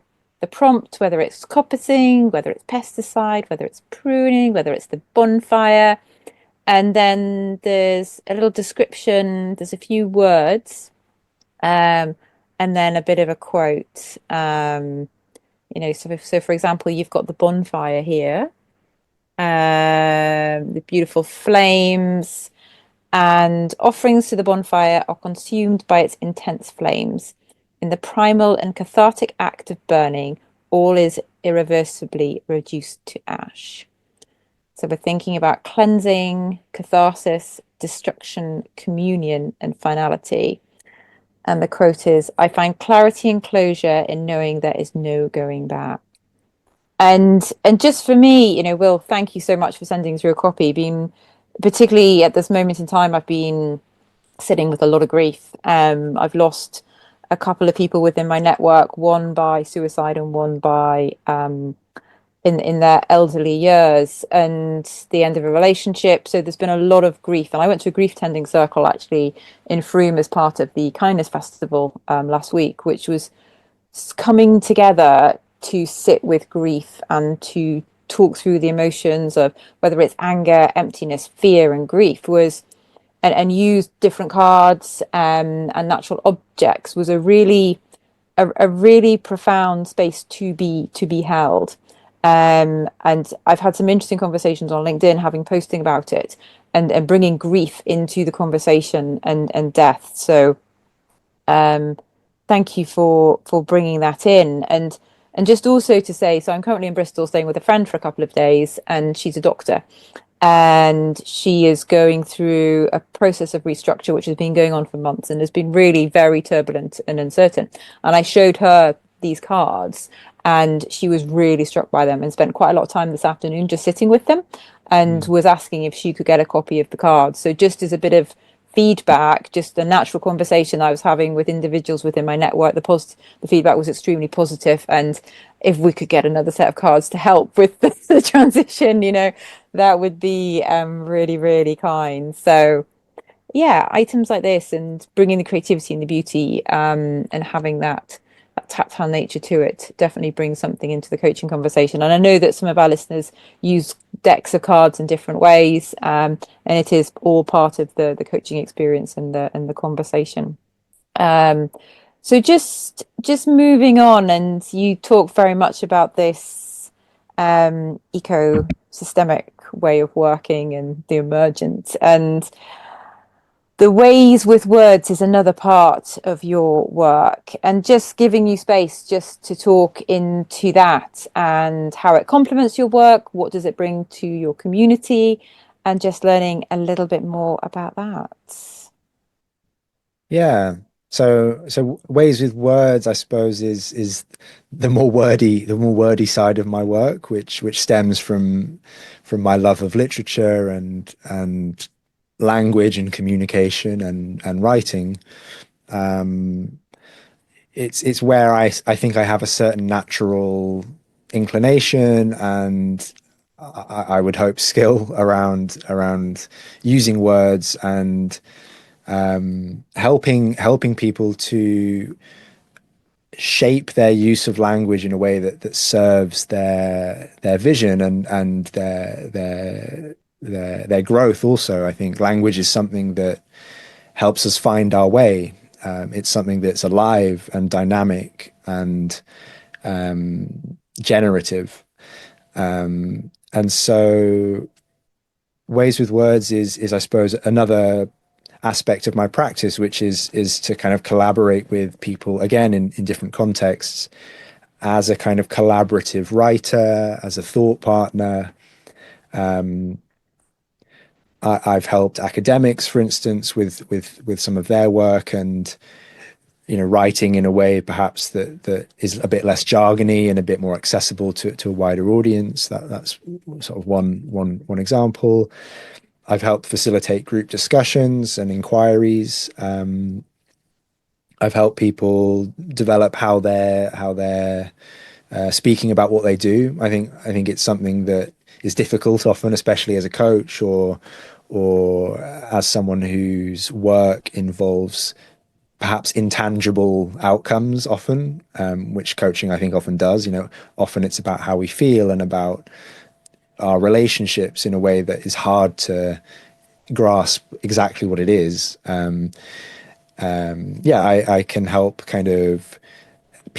prompt, whether it's coppicing, whether it's pesticide, whether it's pruning, whether it's the bonfire. And then there's a little description, there's a few words, um, and then a bit of a quote. So for example, you've got the bonfire here, the beautiful flames, and offerings to the bonfire are consumed by its intense flames. In the primal and cathartic act of burning, all is irreversibly reduced to ash. So we're thinking about cleansing, catharsis, destruction, communion, and finality. And the quote is, I find clarity and closure in knowing there is no going back. And just for me, Will, thank you so much for sending through a copy. Being particularly at this moment in time, I've been sitting with a lot of grief. I've lost a couple of people within my network, one by suicide and one by in their elderly years, and the end of a relationship. So there's been a lot of grief, and I went to a grief tending circle actually in Frome as part of the Kindness Festival last week, which was coming together to sit with grief and to talk through the emotions of whether it's anger, emptiness, fear, and grief was and use different cards and natural objects was a really profound space to be held. And I've had some interesting conversations on LinkedIn, having posting about it, and bringing grief into the conversation and death. So thank you for bringing that in, and just also to say, so I'm currently in Bristol staying with a friend for a couple of days, and she's a doctor, and she is going through a process of restructure which has been going on for months and has been really very turbulent and uncertain. And I showed her these cards, and she was really struck by them and spent quite a lot of time this afternoon just sitting with them, and was asking if she could get a copy of the cards. So just as a bit of feedback, just a natural conversation I was having with individuals within my network, the feedback was extremely positive, and if we could get another set of cards to help with the transition, that would be really, really kind. So yeah, items like this and bringing the creativity and the beauty and having that tactile nature to it definitely brings something into the coaching conversation. And I know that some of our listeners use decks of cards in different ways, and it is all part of the coaching experience and the conversation. Um, so just moving on, and you talk very much about this ecosystemic way of working and the emergent, and the ways with words is another part of your work, and just giving you space just to talk into that and how it complements your work, what does it bring to your community, and just learning a little bit more about that. Yeah. So ways with words, I suppose, is the more wordy side of my work, which stems from my love of literature and language and communication and writing. It's where I think I have a certain natural inclination and I would hope skill around using words and helping people to shape their use of language in a way that serves their vision and their growth also. I think language is something that helps us find our way. It's something that's alive and dynamic and generative. And so ways with words is I suppose another aspect of my practice, which is to kind of collaborate with people again in different contexts as a kind of collaborative writer, as a thought partner. I've helped academics, for instance, with some of their work, and writing in a way perhaps that is a bit less jargony and a bit more accessible to a wider audience. That's sort of one example. I've helped facilitate group discussions and inquiries. I've helped people develop how they're speaking about what they do. I think it's something that is difficult often, especially as a coach or as someone whose work involves perhaps intangible outcomes often, which coaching I think often does. Often it's about how we feel and about our relationships in a way that is hard to grasp exactly what it is. I can help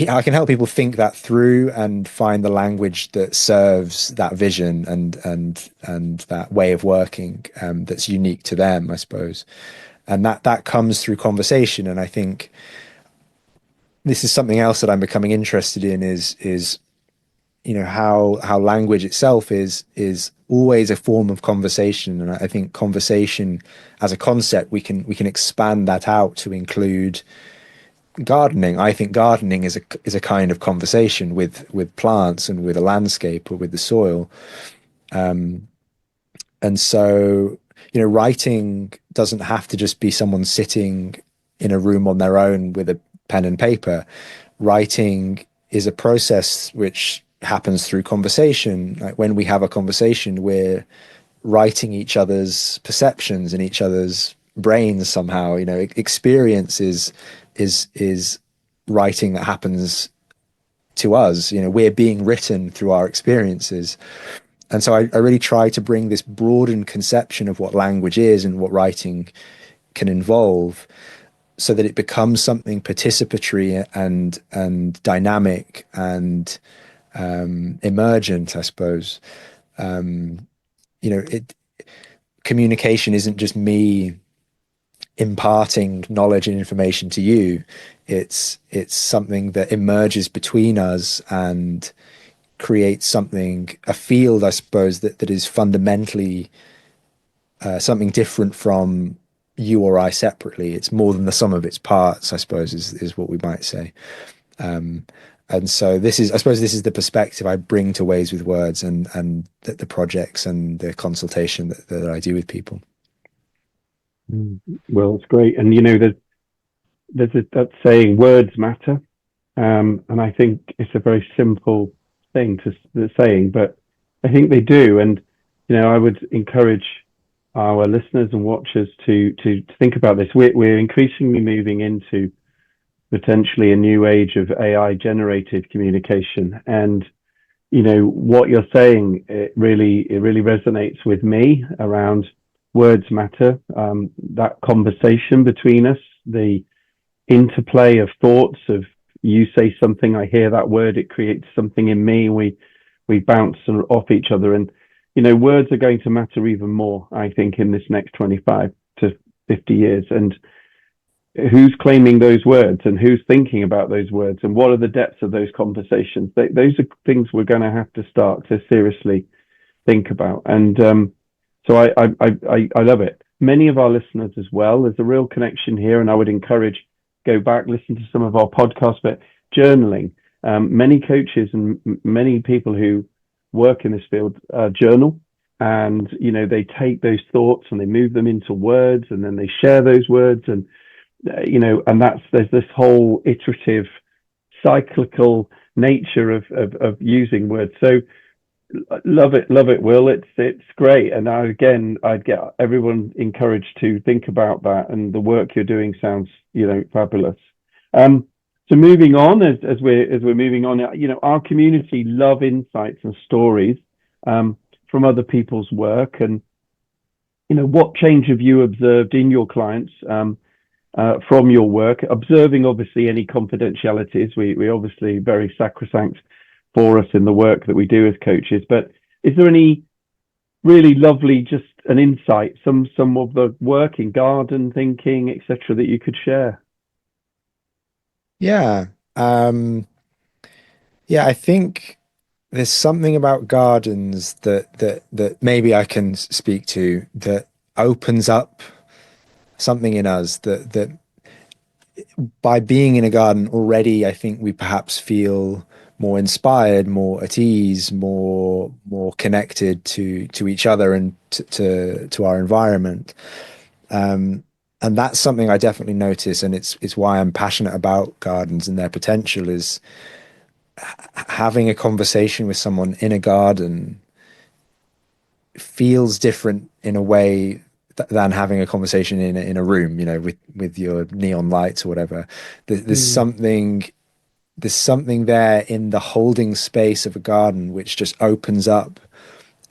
I can help people think that through and find the language that serves that vision and that way of working that's unique to them, I suppose. And that comes through conversation. And I think this is something else that I'm becoming interested in is how language itself is always a form of conversation. And I think conversation as a concept, we can expand that out to include gardening. I think gardening is a kind of conversation with plants and with a landscape or with the soil. And so, writing doesn't have to just be someone sitting in a room on their own with a pen and paper. Writing is a process which happens through conversation. Like when we have a conversation, we're writing each other's perceptions in each other's brains somehow. Experience is writing that happens to us. We're being written through our experiences. And so I really try to bring this broadened conception of what language is and what writing can involve, so that it becomes something participatory and dynamic and emergent, I suppose. Communication isn't just me imparting knowledge and information to you. It's something that emerges between us and create a field, I suppose, that is fundamentally something different from you or I separately. It's more than the sum of its parts, I suppose, is what we might say. And so I suppose this is the perspective I bring to Ways with Words and the projects and the consultation that I do with people. Well, it's great. And there's that saying, words matter. And I think it's a very simple thing to saying, but I think they do. And I would encourage our listeners and watchers to think about this. We're increasingly moving into potentially a new age of AI generated communication, and what you're saying, it really resonates with me around words matter. That conversation between us, the interplay of thoughts, of you say something, I hear that word, it creates something in me. We bounce off each other, and words are going to matter even more, I think, in this next 25 to 50 years. And who's claiming those words, and who's thinking about those words, and what are the depths of those conversations? Those are things we're going to have to start to seriously think about. And so I love it. Many of our listeners as well, there's a real connection here, and I would encourage, go back, listen to some of our podcasts, but journaling. Many coaches and many people who work in this field journal, and they take those thoughts and they move them into words, and then they share those words, and and there's this whole iterative, cyclical nature of using words. So love it, Will. It's great. And I'd get everyone encouraged to think about that, and the work you're doing sounds fabulous. So moving on, as we're moving on, our community love insights and stories from other people's work. And what change have you observed in your clients from your work? Observing obviously any confidentialities, we obviously very sacrosanct for us in the work that we do as coaches, but is there any really lovely, just an insight, some of the work in garden thinking, etc., that you could share? Yeah. I think there's something about gardens that maybe I can speak to, that opens up something in us that by being in a garden already, I think we perhaps feel more inspired, more at ease, more connected to each other and to our environment. And that's something I definitely notice, and it's why I'm passionate about gardens and their potential is having a conversation with someone in a garden feels different in a way than having a conversation in a room, with your neon lights or whatever. There's something there in the holding space of a garden which just opens up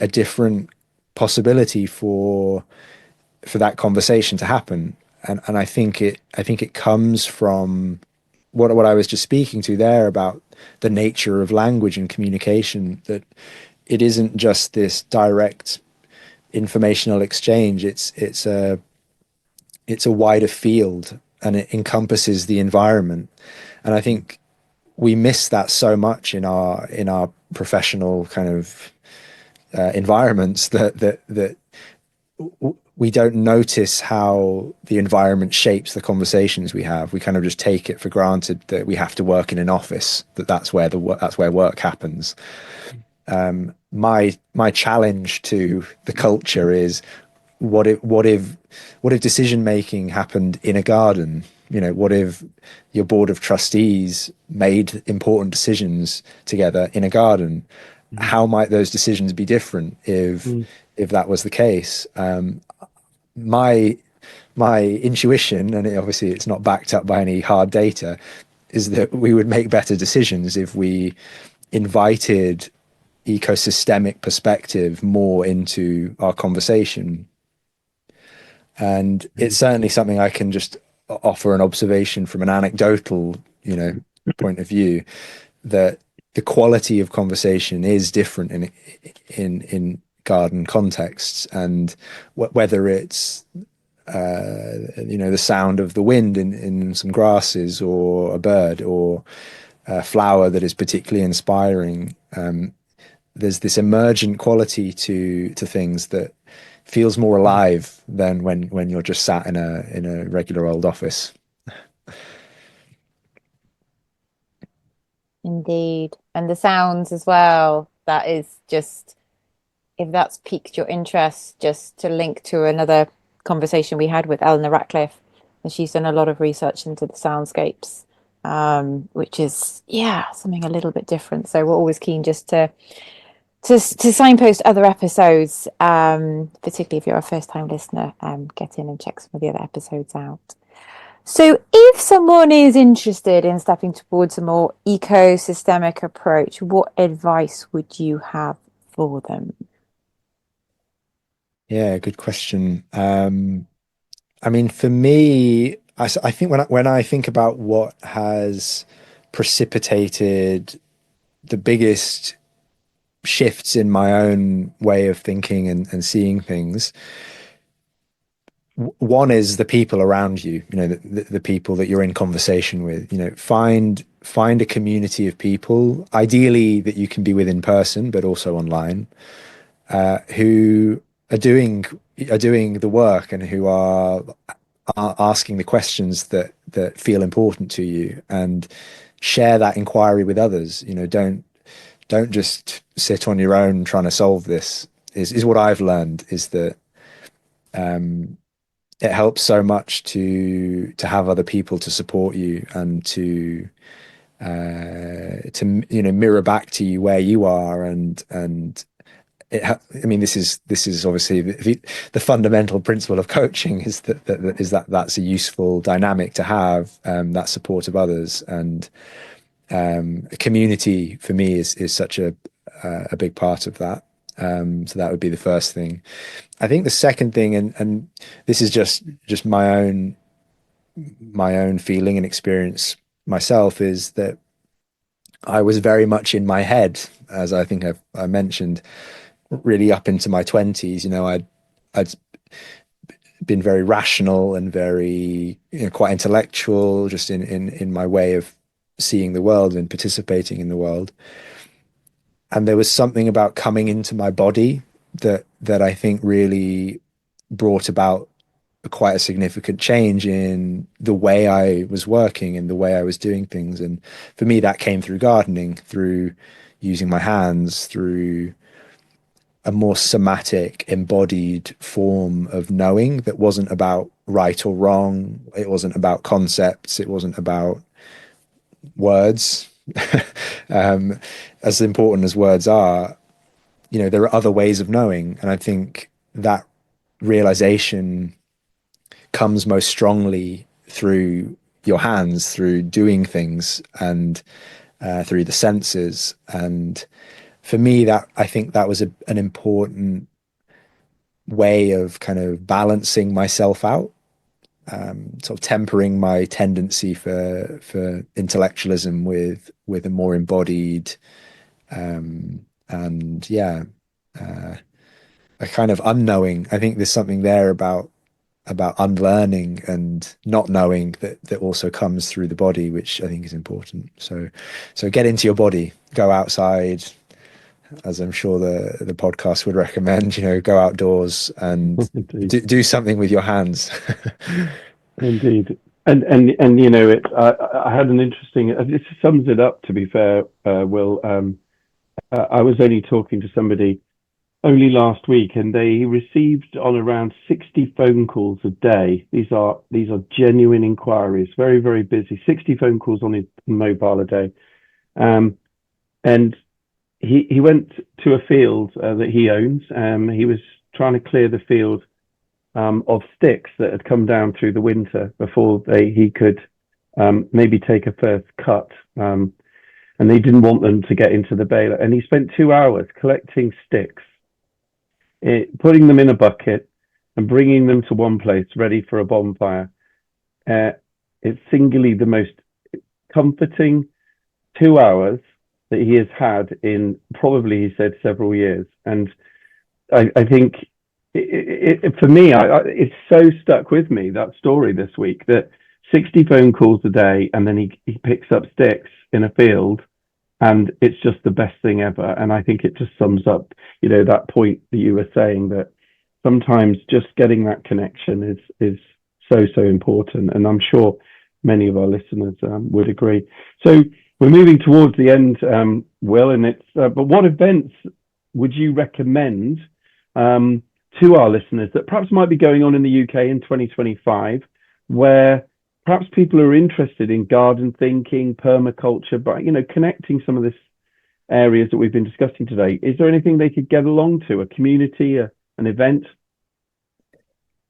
a different possibility for that conversation to happen. And I think it comes from what I was just speaking to there about the nature of language and communication, that it isn't just this direct informational exchange. It's a wider field, and it encompasses the environment. And I think we miss that so much in our professional kind of environments, that we don't notice how the environment shapes the conversations we have. We kind of just take it for granted that we have to work in an office, that's where work happens. My challenge to the culture is, what if decision making happened in a garden? What if your board of trustees made important decisions together in a garden? How might those decisions be different if that was the case? My intuition, and obviously it's not backed up by any hard data, is that we would make better decisions if we invited ecosystemic perspective more into our conversation. And it's certainly something I can just offer an observation from an anecdotal, point of view, that the quality of conversation is different in garden contexts, and whether it's the sound of the wind in some grasses, or a bird, or a flower that is particularly inspiring. There's this emergent quality to things that feels more alive than when you're just sat in a regular old office. Indeed. And the sounds as well. That is just, if that's piqued your interest, just to link to another conversation we had with Eleanor Ratcliffe, and she's done a lot of research into the soundscapes, which is, yeah, something a little bit different. So we're always keen just to signpost other episodes, particularly if you're a first time listener, get in and check some of the other episodes out. So if someone is interested in stepping towards a more ecosystemic approach, what advice would you have for them? Yeah, good question. I mean, for me, I think when I think about what has precipitated the biggest shifts in my own way of thinking and seeing things, one is the people around you, the people that you're in conversation with. Find a community of people, ideally that you can be with in person, but also online, who are doing the work, and who are asking the questions that feel important to you, and share that inquiry with others. Don't just sit on your own trying to solve this. Is what I've learned, is that it helps so much to have other people to support you, and to mirror back to you where you are. And I mean, this is obviously the fundamental principle of coaching, is that's a useful dynamic to have, that support of others. And a community for me is such a big part of that. So that would be the first thing. I think the second thing, and this is just my own feeling and experience myself, is that I was very much in my head, as I think I mentioned, really up into my 20s. I'd been very rational and very, quite intellectual, just in my way of seeing the world and participating in the world. And there was something about coming into my body that I think really brought about quite a significant change in the way I was working and the way I was doing things. And for me, that came through gardening, through using my hands, through a more somatic, embodied form of knowing that wasn't about right or wrong. It wasn't about concepts. It wasn't about words. As important as words are, there are other ways of knowing. And I think that realization comes most strongly through your hands, through doing things, and through the senses. And for me, I think that was an important way of kind of balancing myself out, sort of tempering my tendency for intellectualism with a more embodied, and yeah, a kind of unknowing. I think there's something there about unlearning and not knowing that also comes through the body, which I think is important. So get into your body, go outside, as I'm sure the podcast would recommend, go outdoors and do something with your hands. Indeed. And it I had an interesting, this sums it up, to be fair, Will. I was only talking to somebody only last week, and they received on around 60 phone calls a day. These are genuine inquiries, very, very busy, 60 phone calls on his mobile a day. And he went to a field that he owns. He was trying to clear the field of sticks that had come down through the winter before he could maybe take a first cut. And they didn't want them to get into the baler. And he spent 2 hours collecting sticks, putting them in a bucket and bringing them to one place ready for a bonfire. It's singularly the most comforting 2 hours that he has had in probably, he said, several years. And I think for me, it's so stuck with me, that story this week, that 60 phone calls a day, and then he picks up sticks in a field, and it's just the best thing ever. And I think it just sums up, that point that you were saying, that sometimes just getting that connection is so important. And I'm sure many of our listeners would agree. So we're moving towards the end, Will, and but what events would you recommend to our listeners that perhaps might be going on in the UK in 2025, where perhaps people are interested in garden thinking, permaculture, but connecting some of this areas that we've been discussing today? Is there anything they could get along to, a community, an event?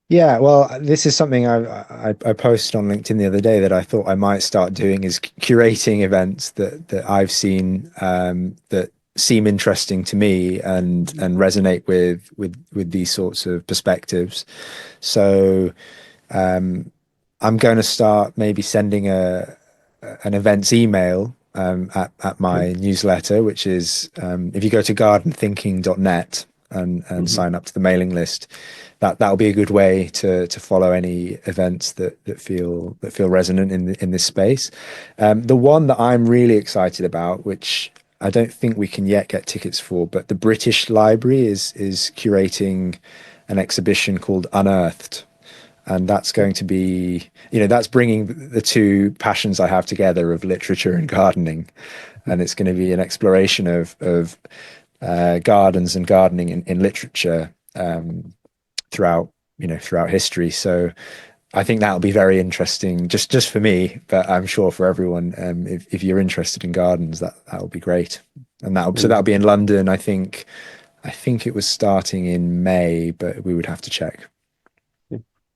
Yeah, well, this is something I posted on LinkedIn the other day that I thought I might start doing, is curating events that I've seen that seem interesting to me and resonate with these sorts of perspectives. So I'm going to start maybe sending an events email at my newsletter, which is if you go to gardenthinking.net and sign up to the mailing list, that'll be a good way to follow any events that feel resonant in this space. The one that I'm really excited about, which I don't think we can yet get tickets for, but the British Library is curating an exhibition called Unearthed. And that's going to be, that's bringing the two passions I have together of literature and gardening. And it's going to be an exploration of gardens and gardening in literature throughout history. So I think that'll be very interesting, just for me, but I'm sure for everyone. If you're interested in gardens, that'll be great. And that'll be in London. I think it was starting in May, but we would have to check.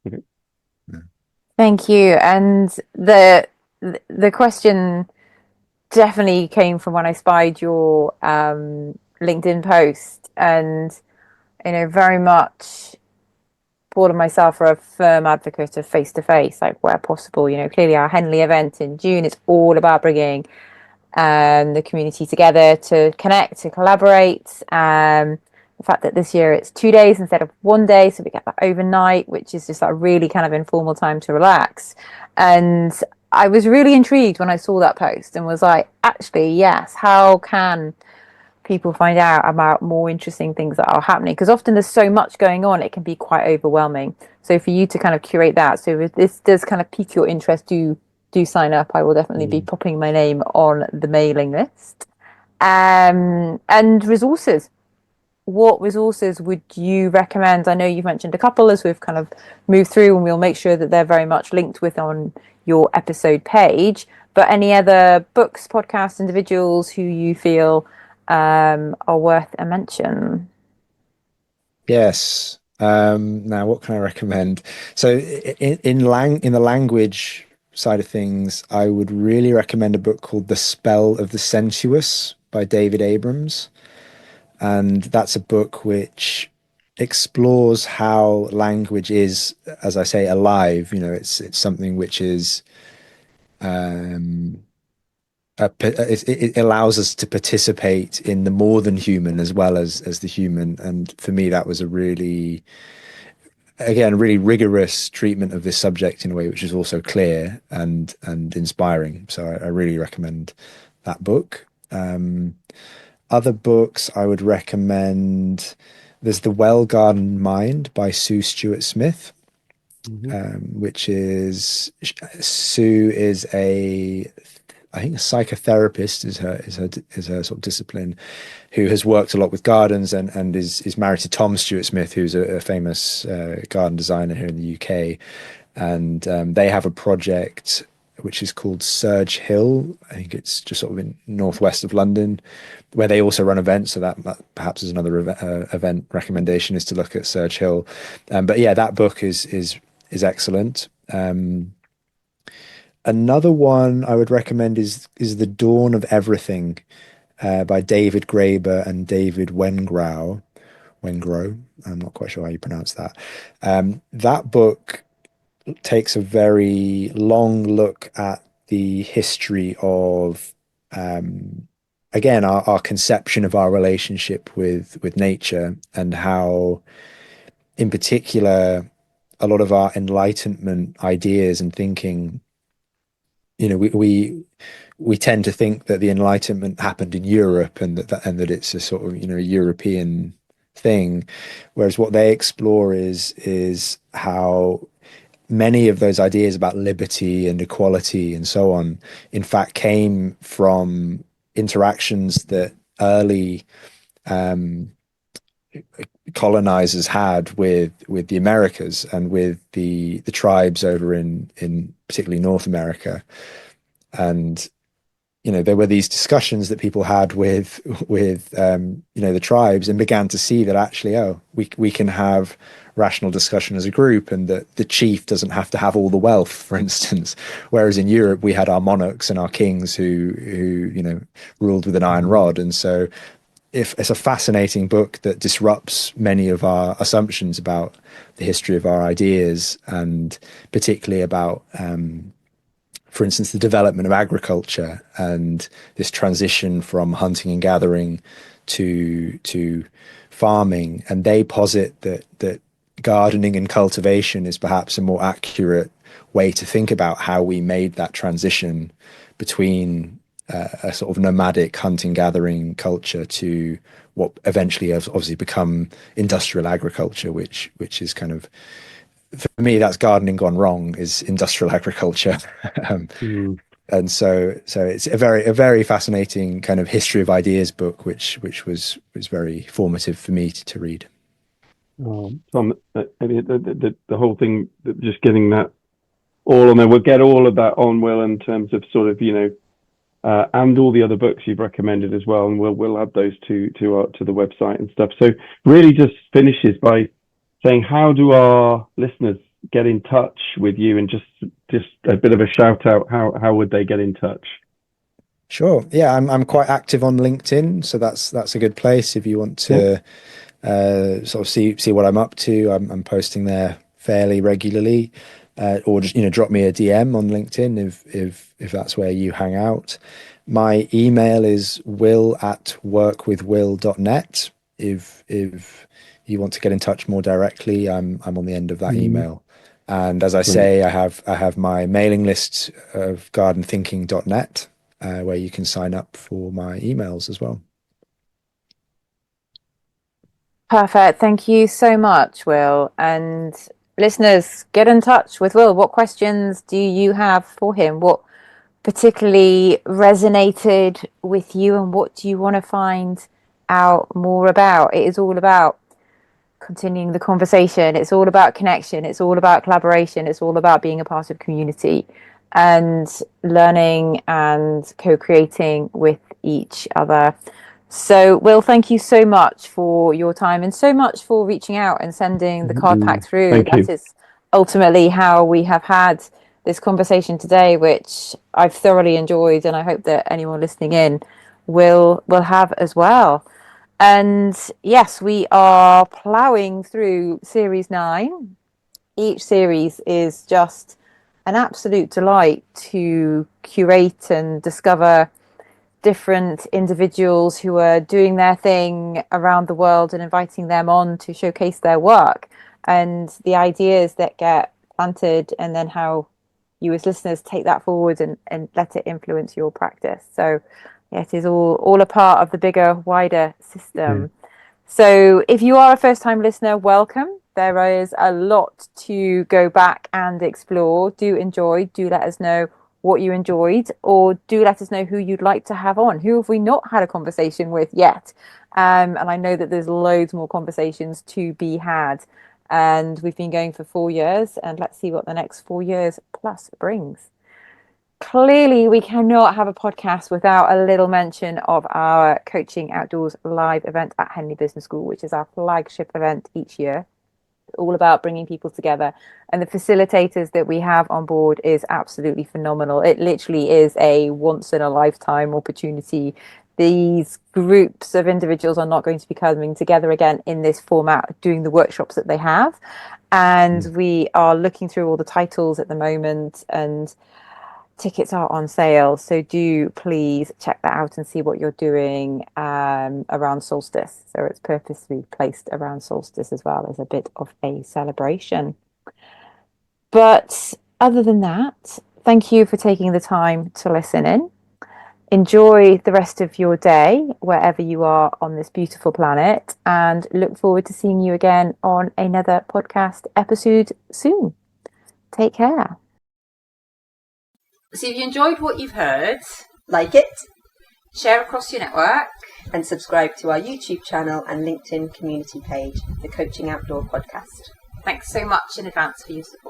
Okay. Thank you. And the question definitely came from when I spied your LinkedIn post, and very much Paul and myself are a firm advocate of face-to-face, like where possible. Clearly our Henley event in June is all about bringing the community together to connect, to collaborate. The fact that this year it's 2 days instead of 1 day, so we get that overnight, which is just that really kind of informal time to relax. And I was really intrigued when I saw that post and was like, actually, yes, how can people find out about more interesting things that are happening? Because often there's so much going on, it can be quite overwhelming. So for you to kind of curate that, so if this does kind of pique your interest, do sign up. I will definitely be popping my name on the mailing list. And resources. What resources would you recommend? I know you've mentioned a couple as we've kind of moved through, and we'll make sure that they're very much linked with on your episode page. But any other books, podcasts, individuals who you feel are worth a mention? Yes. Now, what can I recommend? So, in the language side of things, I would really recommend a book called The Spell of the Sensuous by David Abrams. And that's a book which explores how language is, as I say, alive. You know, it's something which is it allows us to participate in the more than human as well as the human. And for me, that was a really, again, really rigorous treatment of this subject in a way which is also clear and inspiring. So I really recommend that book. Other books I would recommend, there's The Well Gardened Mind by Sue Stuart Smith, which is, Sue is I think a psychotherapist is her sort of discipline, who has worked a lot with gardens and is married to Tom Stuart Smith, who's a famous garden designer here in the UK. And they have a project which is called Surge Hill. I think it's just sort of in northwest of London, where they also run events. So that perhaps is another event recommendation, is to look at Surge Hill. But yeah, that book is excellent. Another one I would recommend is The Dawn of Everything by David Graeber and David Wengrow. I'm not quite sure how you pronounce that. That book takes a very long look at the history of, again, our conception of our relationship with nature, and how, in particular, a lot of our Enlightenment ideas and thinking, you know, we tend to think that the Enlightenment happened in Europe, and that it's a sort of, you know, European thing, whereas what they explore is how many of those ideas about liberty and equality and so on, in fact, came from interactions that early colonizers had with the Americas and with the tribes over in particularly North America. And you know, there were these discussions that people had with you know, the tribes, and began to see that actually, oh, we can have rational discussion as a group, and that the chief doesn't have to have all the wealth, for instance. Whereas in Europe, we had our monarchs and our kings who you know, ruled with an iron rod. And so, if it's a fascinating book that disrupts many of our assumptions about the history of our ideas, and particularly about for instance, the development of agriculture and this transition from hunting and gathering to farming. And they posit that gardening and cultivation is perhaps a more accurate way to think about how we made that transition between a sort of nomadic hunting gathering culture to what eventually has obviously become industrial agriculture, which is kind of, for me, that's gardening gone wrong, is industrial agriculture. And so it's a very fascinating kind of history of ideas book, which was very formative for me to read. Tom, I mean, the whole thing, just getting that all on there, we'll get all of that on, Will, in terms of sort of, you know, and all the other books you've recommended as well, and we'll add those to the website and stuff. So really just finishes by saying, how do our listeners get in touch with you? And just a bit of a shout out, how would they get in touch? Sure. Yeah, I'm quite active on LinkedIn, so that's a good place if you want to sort of see what I'm up to. I'm posting there fairly regularly, or just, you know, drop me a DM on LinkedIn if that's where you hang out. My email is will@workwithwill.net. If you want to get in touch more directly, I'm on the end of that email. And as I say, I have my mailing list of gardenthinking.net, where you can sign up for my emails as well. Perfect. Thank you so much, Will. And listeners, get in touch with Will. What questions do you have for him? What particularly resonated with you, and what do you want to find out more about? It is all about continuing the conversation. It's all about connection. It's all about collaboration. It's all about being a part of community and learning and co-creating with each other. So, Will, thank you so much for your time and so much for reaching out and sending the card pack through. Thank you. That is ultimately how we have had this conversation today, which I've thoroughly enjoyed, and I hope that anyone listening in will have as well. And yes, we are ploughing through series 9. Each series is just an absolute delight to curate and discover different individuals who are doing their thing around the world and inviting them on to showcase their work and the ideas that get planted, and then how you as listeners take that forward and let it influence your practice. So yeah, it is all a part of the bigger, wider system. So if you are a first-time listener, welcome. There is a lot to go back and explore. Do let us know what you enjoyed, or do let us know who you'd like to have on. Who have we not had a conversation with yet? And I know that there's loads more conversations to be had. And we've been going for 4 years, and let's see what the next 4 years plus brings. Clearly, we cannot have a podcast without a little mention of our Coaching Outdoors live event at Henley Business School, which is our flagship event each year. All about bringing people together, and the facilitators that we have on board is absolutely phenomenal. It literally is a once in a lifetime opportunity. These groups of individuals are not going to be coming together again in this format doing the workshops that they have, and we are looking through all the titles at the moment, and tickets are on sale, so do please check that out and see what you're doing around solstice. So it's purposely placed around solstice as well as a bit of a celebration. But other than that, thank you for taking the time to listen in. Enjoy the rest of your day wherever you are on this beautiful planet, and look forward to seeing you again on another podcast episode soon. Take care. So if you enjoyed what you've heard, like it, share across your network, and subscribe to our YouTube channel and LinkedIn community page, the Coaching Outdoor Podcast. Thanks so much in advance for your support.